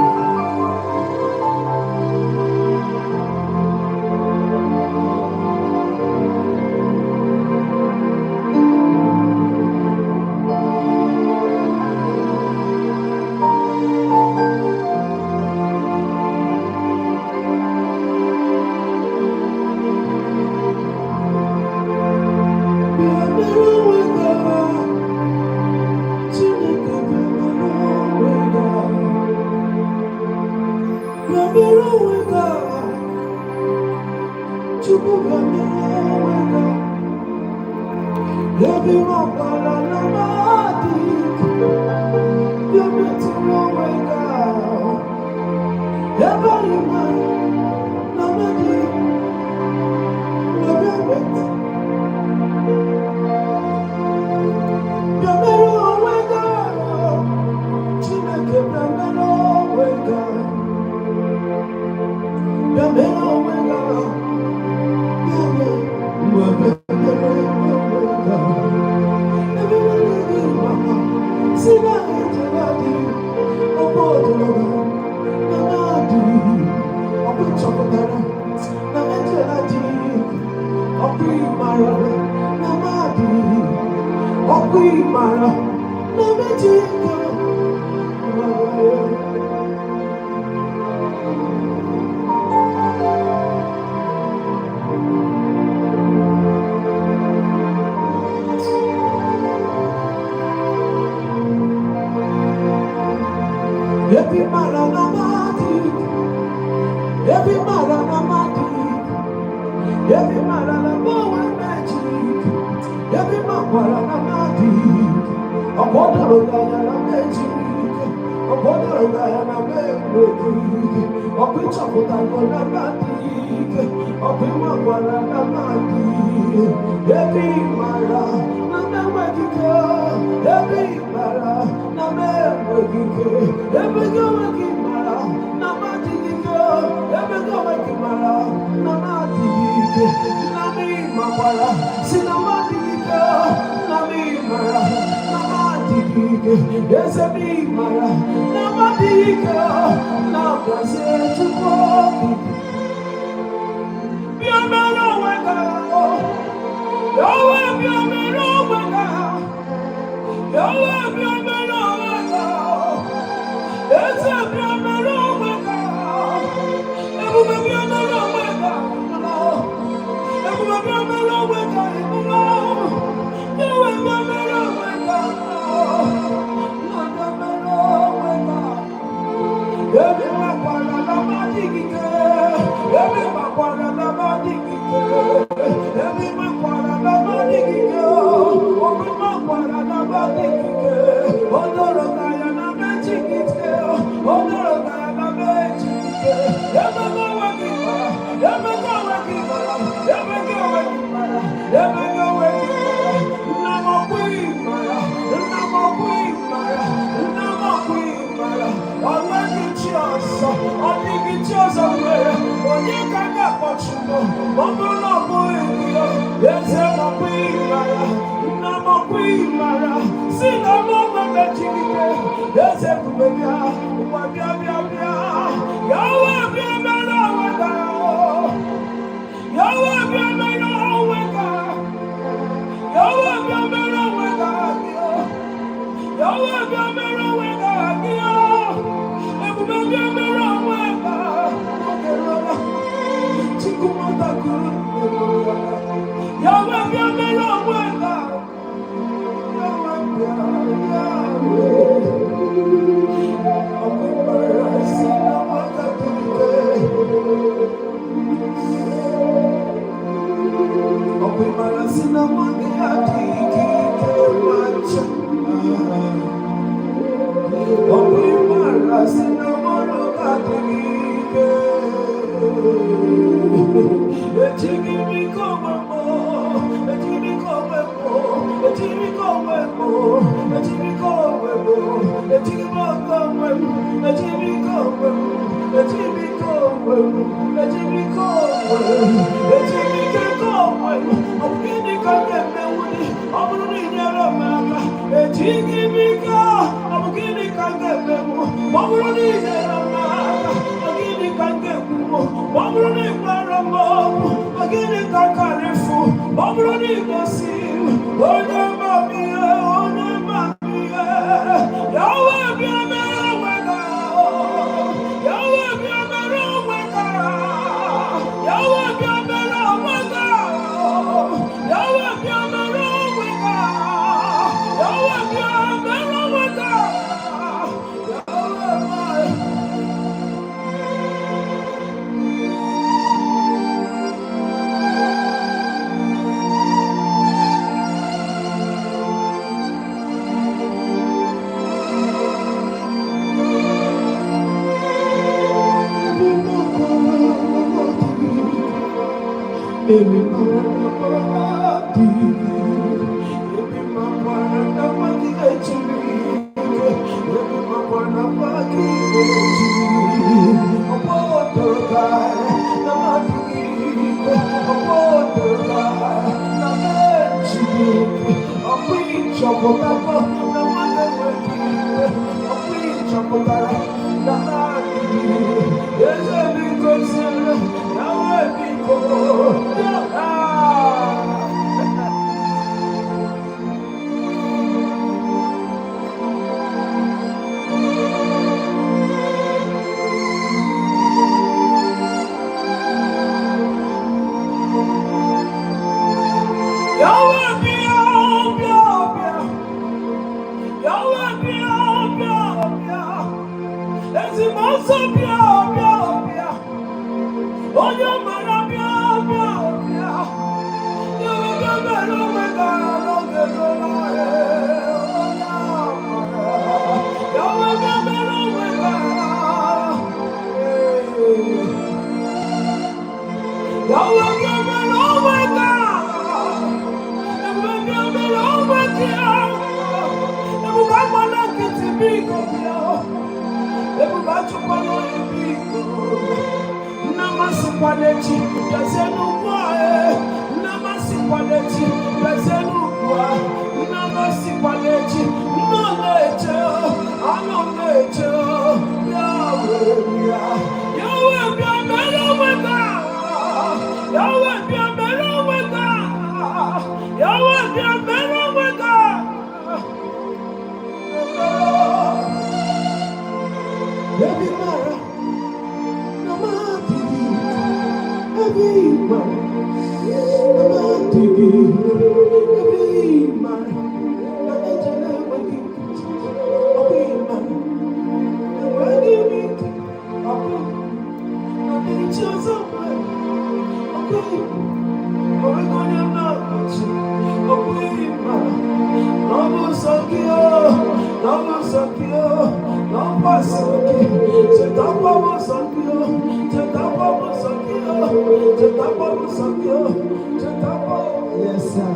Yes, sir.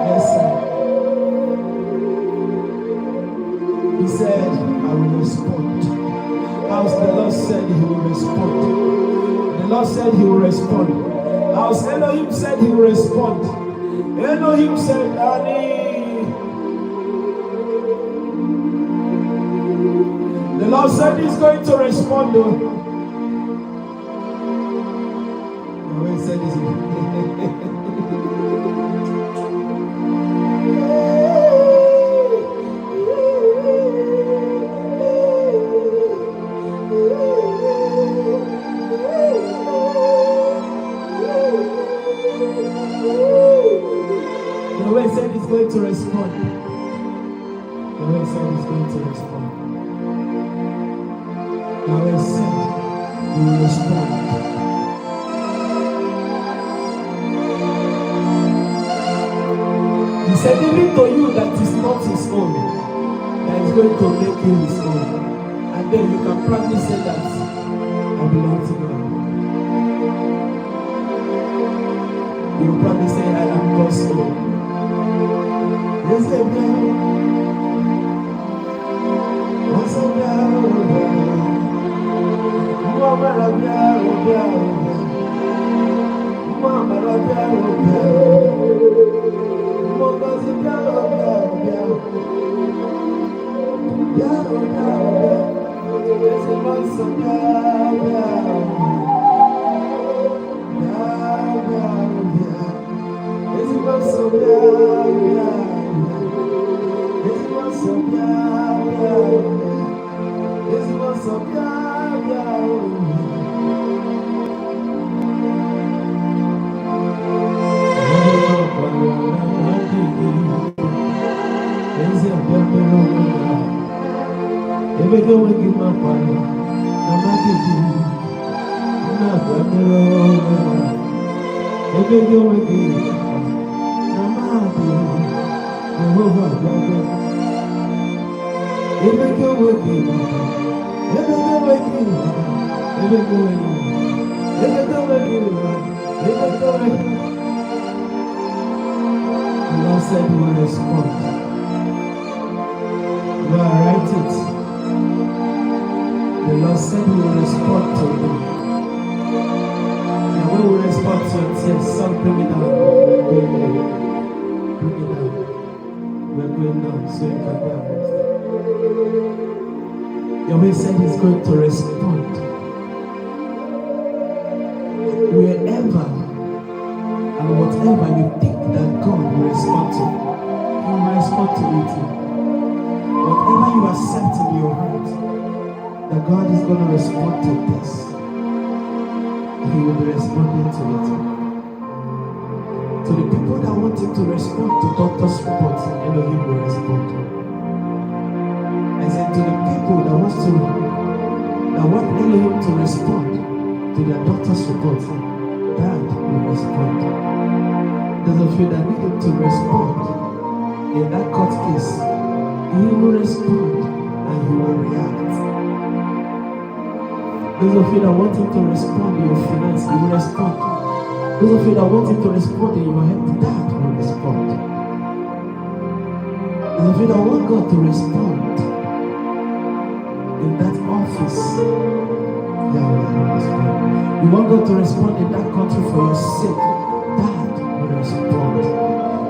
Yes, sir. He said, I will respond. As the Lord said, He will respond. The Lord said, He will respond. As Elohim said, He will respond. Elohim said, Daddy. The Lord said He's going to respond. He said He's going to respond. The Lord said He's going to respond. The Lord said He will respond. He said even to you that is not His own, that is going to make you His own. And then you can proudly say that I belong to God. You will proudly say I am God's own. Yes, I The Lord said He will respond. You are right it. The Lord said He will respond to you. And when we respond to it, yes, son, bring it down. Bring it down. We're going down so you can go and rest. Yahweh said He's going to respond. Wherever and whatever you think that God will respond to, He will respond to it. Whatever you accept in your heart, that God is going to respond to this, He will be responding to it. To the people that want Him to respond to doctor's reports, Elohim will respond. I said to the people that want Elohim to respond to their doctor's reports, God will respond. Those of you that need Him to respond in that court case, He will respond and He will react. Those of you that want Him to respond in your finance, He will respond. Those of you that want Him to respond in your health, that will respond. Those of you that want God to respond in that office, Yahweh will respond. You want God to respond in that country for your sake, that will respond.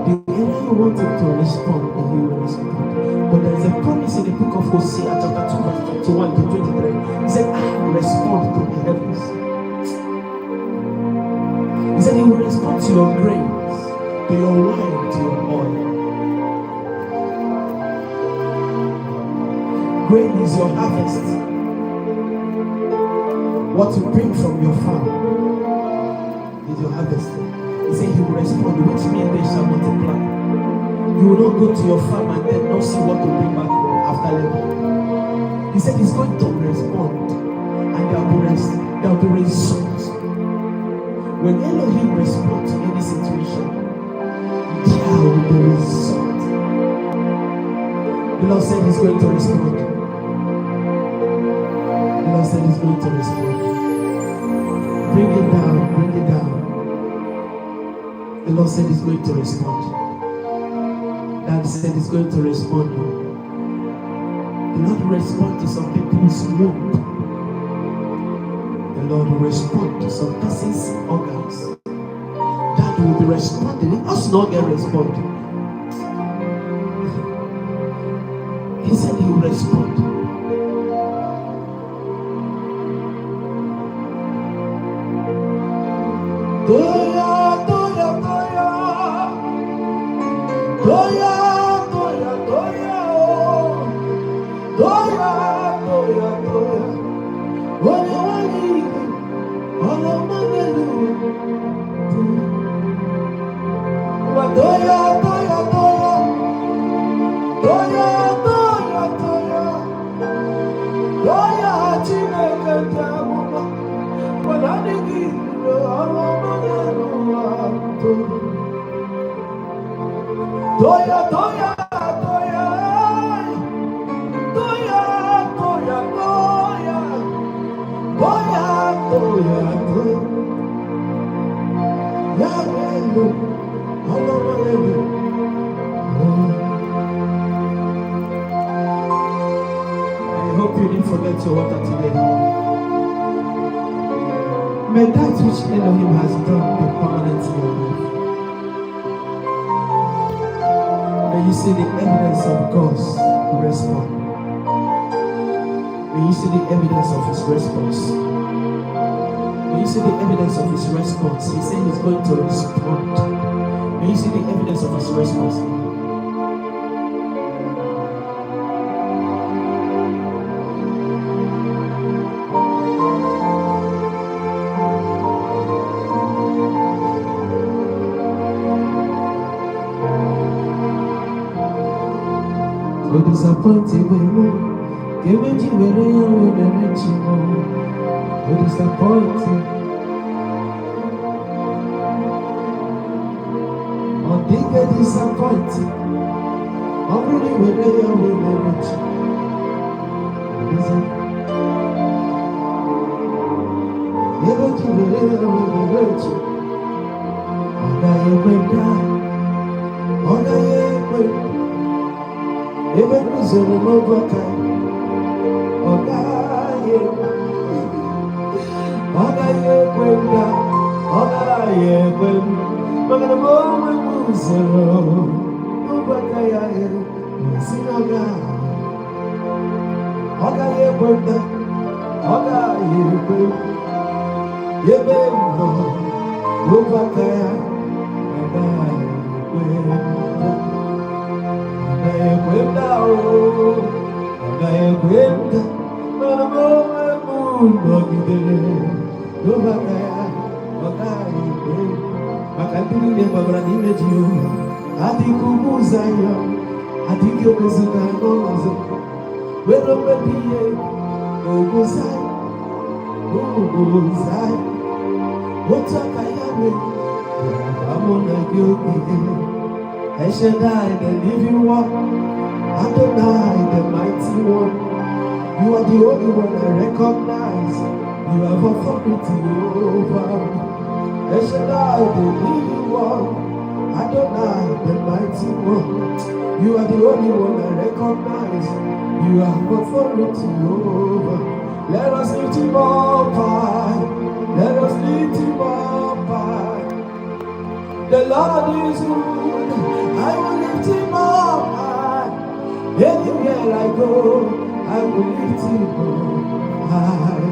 The area you want Him to respond, He will respond. But there is a promise in the book of Hosea, chapter 2, verse 21 to 23. He said, I will respond to the heavens. He said, He will respond to your grains, to your wine, to your oil. Grain is your harvest. What you bring from your farm is your harvest. He said he will respond, which means they shall multiply. You will not go to your farm and then not see what to bring back after labor. He said he's going to respond, and there will be results. When Elohim responds to any situation, there will be result. The Lord said he's going to respond. The Lord said he's going to respond. Bring it down, bring it down. The Lord said he's going to respond. Dad said he's going to respond. The Lord will respond to some people's wound. The Lord will respond to some person's organs. That will be responding. Us not get respond. He said he will respond. Toya, toya, toya. Toya, toya, toya. Toya, toya, toya. Oya wani, oya magelu. Wa toya, toya, toya. Toya, toya, toya. Toya, Chineke jamuba. Wanadigi, oya magelu. Toya, toya, toya. Toya, toya, toya. Toya, toya, toya. Yahweh, Hallelujah. I hope you didn't forget your water today. May that which Elohim has done be permanent in your life. May you see the evidence of God's response. May you see the evidence of his response. May you see the evidence of his response. He said he's going to respond. May you see the evidence of his response. So disappointed with you. Give me you where I am with the rich more. So disappointed. Oh, they get disappointed. I'm really where I am with the rich. Give me you where I am with the rich. Oh, now you went down. Oh, now you went down. Even was a remote time. Oga ye kwenda, oga ye kwenda. Magana mwe muzero, ubaka ya ye, sinaga. Oga ye kwenda, oga ye kwenda. Yebendo, ubaka ya, oga ye kwenda. Oga ye kwenda, oga ye kwenda. Shaddai, the living one, Adonai, the mighty one. You are the only one I recognize. You have authority over me. El Shaddai, the living one. Adonai, the mighty one. You are the only one I recognize. You have authority over. Let us lift him up high. Let us lift him up high. The Lord is good. I will lift him up high. Anywhere I go, I will lift him high.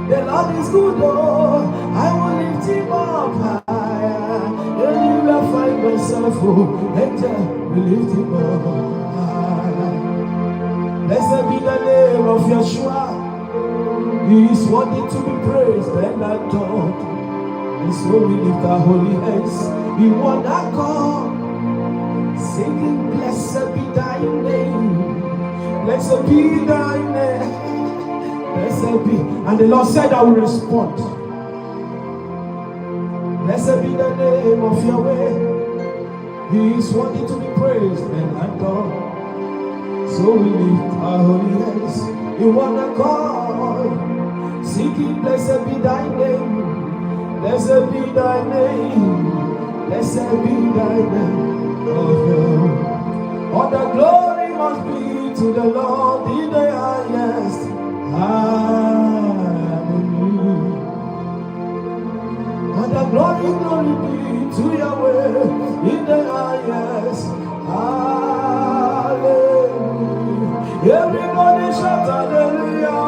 The Lord is good, oh, I will lift him up high. Anywhere I find myself, oh, angel will lift him up high. Blessed be the name of Yeshua. He is worthy to be praised and adored. And so we lift our holy hands in one accord, singing, blessed be thy name, blessed be thy name, blessed be. And the Lord said, I will respond. Blessed be the name of Yahweh. He is worthy to be praised and adored. So we lift our holy hands in one accord, singing, blessed be thy name, blessed be thy name, blessed be thy name of Yahweh. All the glory must be to the Lord in the highest. Hallelujah. All the glory be to Yahweh in the highest. Hallelujah. Everybody shout hallelujah.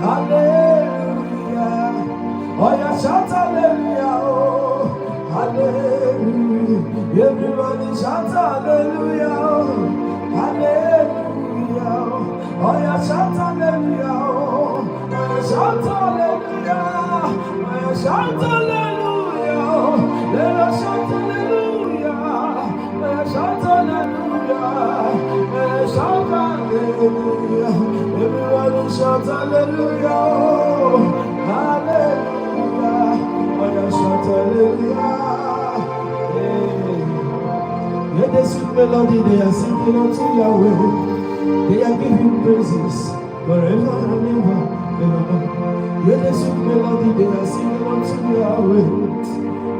Hallelujah. Oh yeah, shout hallelujah. Hallelujah. Everybody shout hallelujah. Hallelujah. Oh yeah, shout hallelujah. Oh yeah, shout hallelujah. Oh yeah, shout hallelujah. Let us shout hallelujah. Let us shout hallelujah. Let us shout hallelujah. Everybody shout hallelujah. Hallelujah. Oh yeah, shout hallelujah. Let the sweet melody they are singing unto Yahweh. They are giving praises forever and ever. Let the sweet melody they are singing unto Yahweh.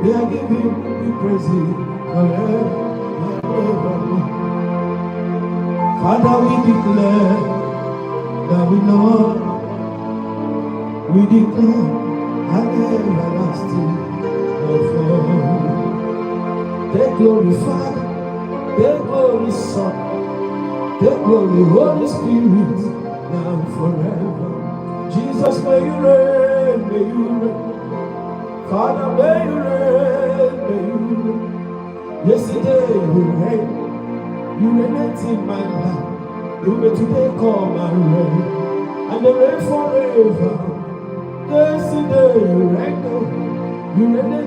They are giving you praises forever and ever. Father, we declare that we know, we declare an everlasting love. Take glory, Father. Take glory, Son. Take glory, Holy Spirit, now and forever. Jesus, may you reign, may you reign. Father, may you reign, may you reign. Yesterday you reigned, you reigned in my life. You may today come and reign, and they reign forever. Yesterday you reigned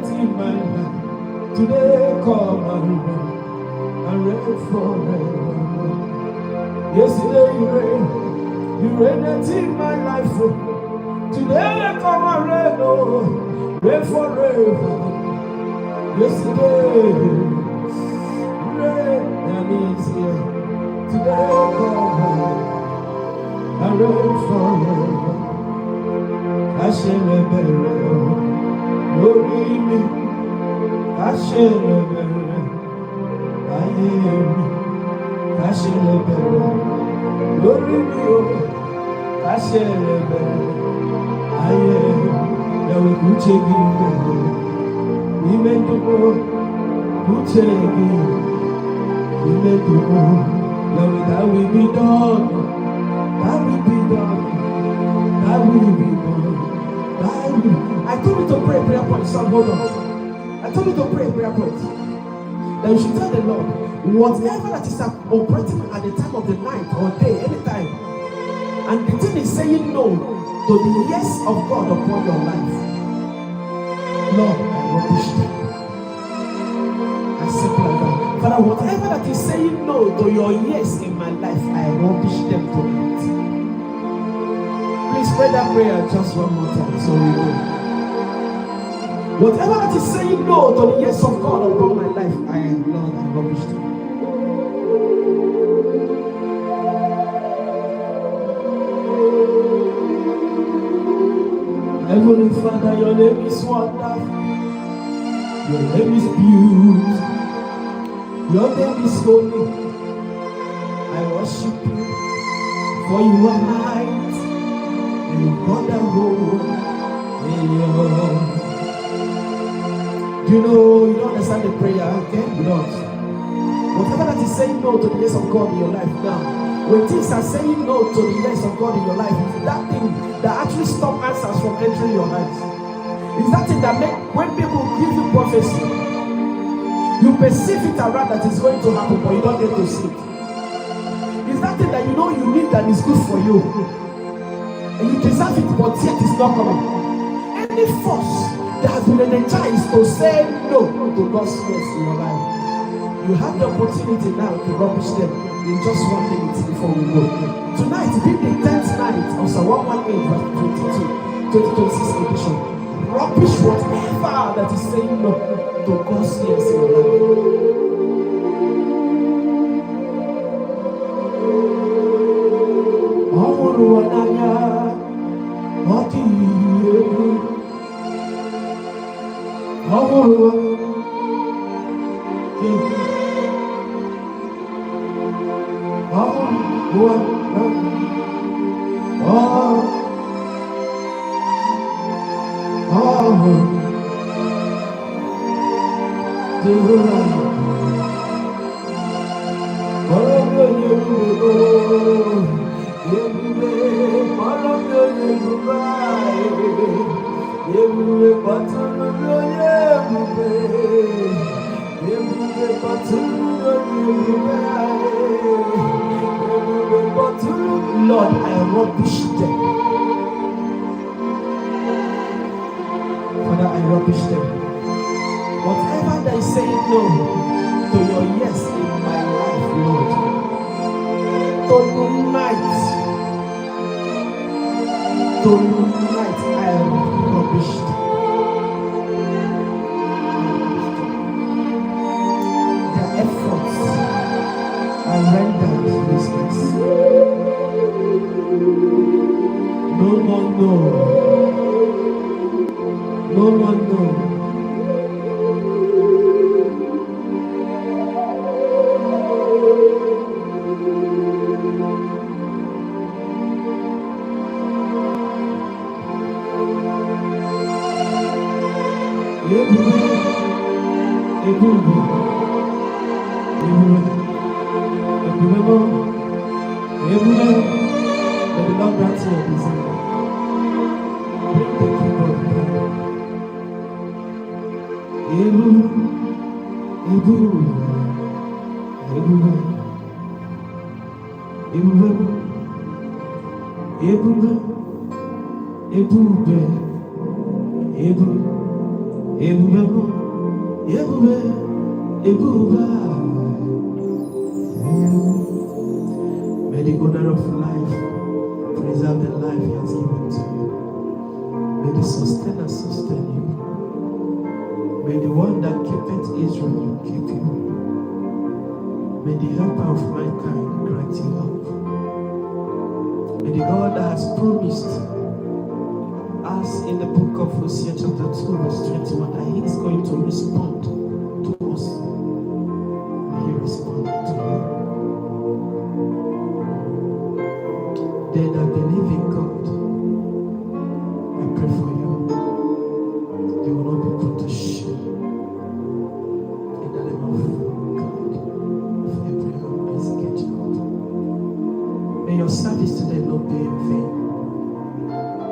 in my life. Today come and reign. And reign forever. Yesterday you reigned in my life. Today come and reign forever. Yesterday you reigned and is here. Today come and reign forever. I shall rebel, glory me. I shall rebel. Glory be, that will be done. That will be done. That will be done. I told you to pray prayer point. Son, hold on. I told you to pray prayer point. Then you should tell the Lord, whatever that is operating at the time of the night or day, anytime, and the thing is saying no to the yes of God upon your life, Lord, I rubbish them. I simple like that. Father, whatever that is saying no to your yes in my life, I rubbish them tonight. Please pray that prayer just one more time so we know. Whatever that is saying no to the yes of God upon my life, I am Lord, I rubbish them. Heavenly Father, your name is wonderful. Your name is beautiful. Your name is holy. I worship you, for you are mighty. You got the whole in your. You don't understand the prayer, okay? You don't. Whatever that is saying no to the yes of God in your life now, when things are saying no to the yes of God in your life, it's that thing that actually stops answers from entering your hands. It's that thing that makes, when people give you prophecy, you perceive it around that it's going to happen, but you don't get to see it. It's that thing that you know you need that is good for you. and you deserve it, but yet it's not coming. Any force that has been energized to say no to God's yes in your life, you have the opportunity now to rubbish them in just 1 minute before we go. Tonight, being the 10th night of Psalm 118, verse 2026 edition, rubbish whatever that is saying no to God's yes in your life. Lord, I rubbish them. Father, I rubbish them. Whatever that is saying no to your yes in my life, Lord, tonight I rubbish them. Their efforts are rendered useless. No more no. No more no. May the owner of life preserve the life he has given to you. May the sustainer sustain you. May the one that keepeth Israel keep you. May the helper of mankind grant you help. May the God that has promised us in the book of Hosea chapter 2 verse 21 that he is going to respond to us. May he respond to you. They that believe in God, I pray for you. They will not be put to shame. In the name of God, of Abraham, Isaac, and Jacob. May your service today not be in vain.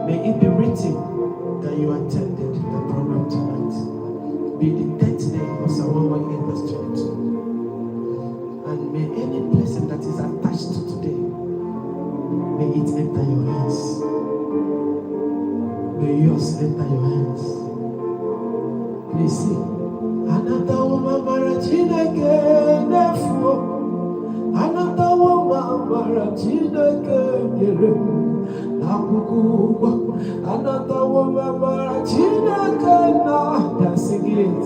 May it be written that you attended the program tonight. Be the 10th day of Psalm 118 verse 22. And may any blessing that is attached to today, may it enter your hands. May yours enter your hands. Please see. Another woman marachina kenefo. Another woman marachina kenere. Nakukugwa. Another woman marachina kena. That's it.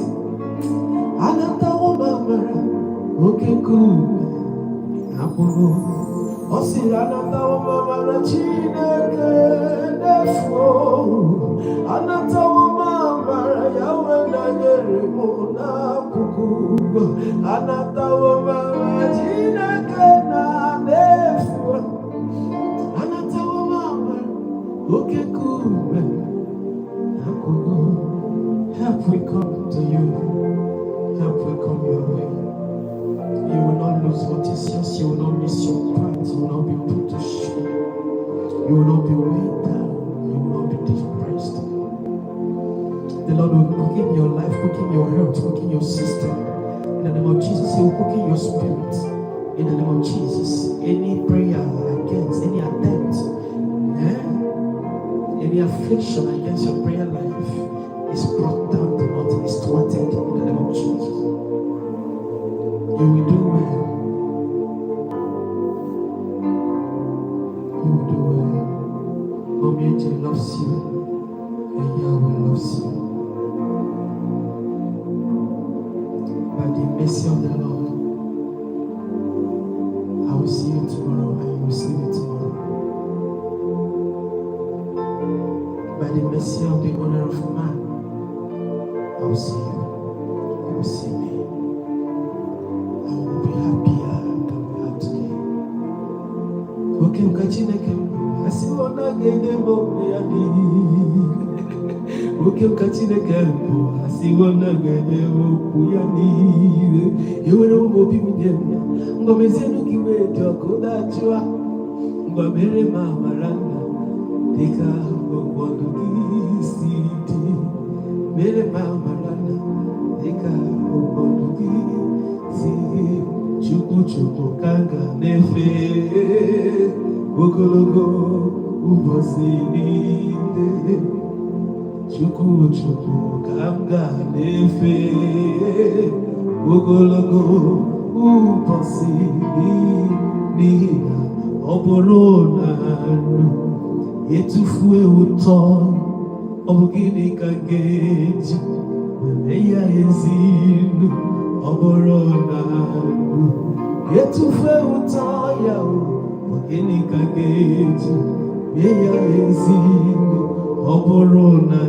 Another woman marachina. Okay, cool. Nakukugwa. Osi anata wama na Chineke nefo. Anata wama mara yawe na nyeremo na kukuba. Anata wama na Chineke na nefo. Anata wama mara uke kube na kukuba. Help we come to you. Help we come your way. You will not lose what is yours. You will not miss your part. You will not be put to shame. You will not be weighed down. You will not be depressed. The Lord will cook in your life, cook in your health, cook in your system. In the name of Jesus, He will cook in your spirit. In the name of Jesus, any prayer against, any attempt Any affliction against your prayer life is brought down to nothing, is thwarted in the name of Jesus. You will do well. You will do well. Mommy Angel loves you, and Yahweh loves you. By the mercy of the Lord, I will see you tomorrow, and you will see me tomorrow. By the mercy of the owner of man, I will see you. You will see me. I will be happier than we are today. Okay, Chineke, I see one again. Okay, Chineke, I see one again. You will know people. I'm going to say, look, you will talk about you. I'm going to be Mama Randa. Take a walk on the city. Mere Mama Randa. Take a walk on the city. Chuku kanga nefe. Ogologo ubosi nide. Chuku kanga nefe. Ogologo ubosi nide. Oborona etufue uto. Obugini kangeji. Wemeya ezinu. Oborona etufue uto ya ogini kangeji. Wemeya ezinu. Oborona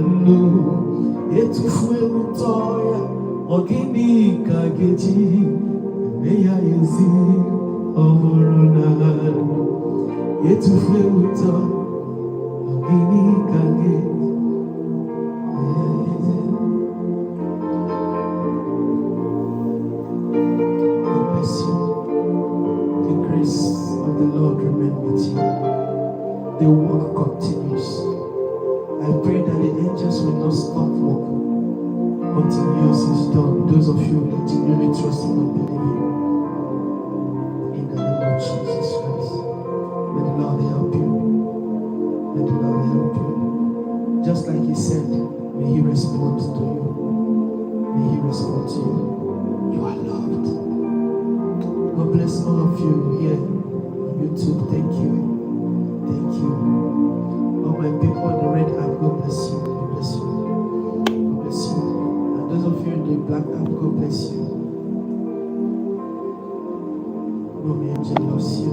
etufue uto ya ogini kangeji. Wemeya ezinu. Oborona etufue uto ogini kangeji. The work continues. I pray that the angels will not stop working until yours is done. Those of you that genuinely trust and believe in the name of Jesus Christ. May the Lord help you. May the Lord help you. Just like He said, may He respond to you. May He respond to you. You are loved. God bless all of you here on YouTube. Thank you. Thank you. All my people in the red app, God bless you. God bless you. God bless you. And those of you in the black app, God bless you. Mommy Angel loves you.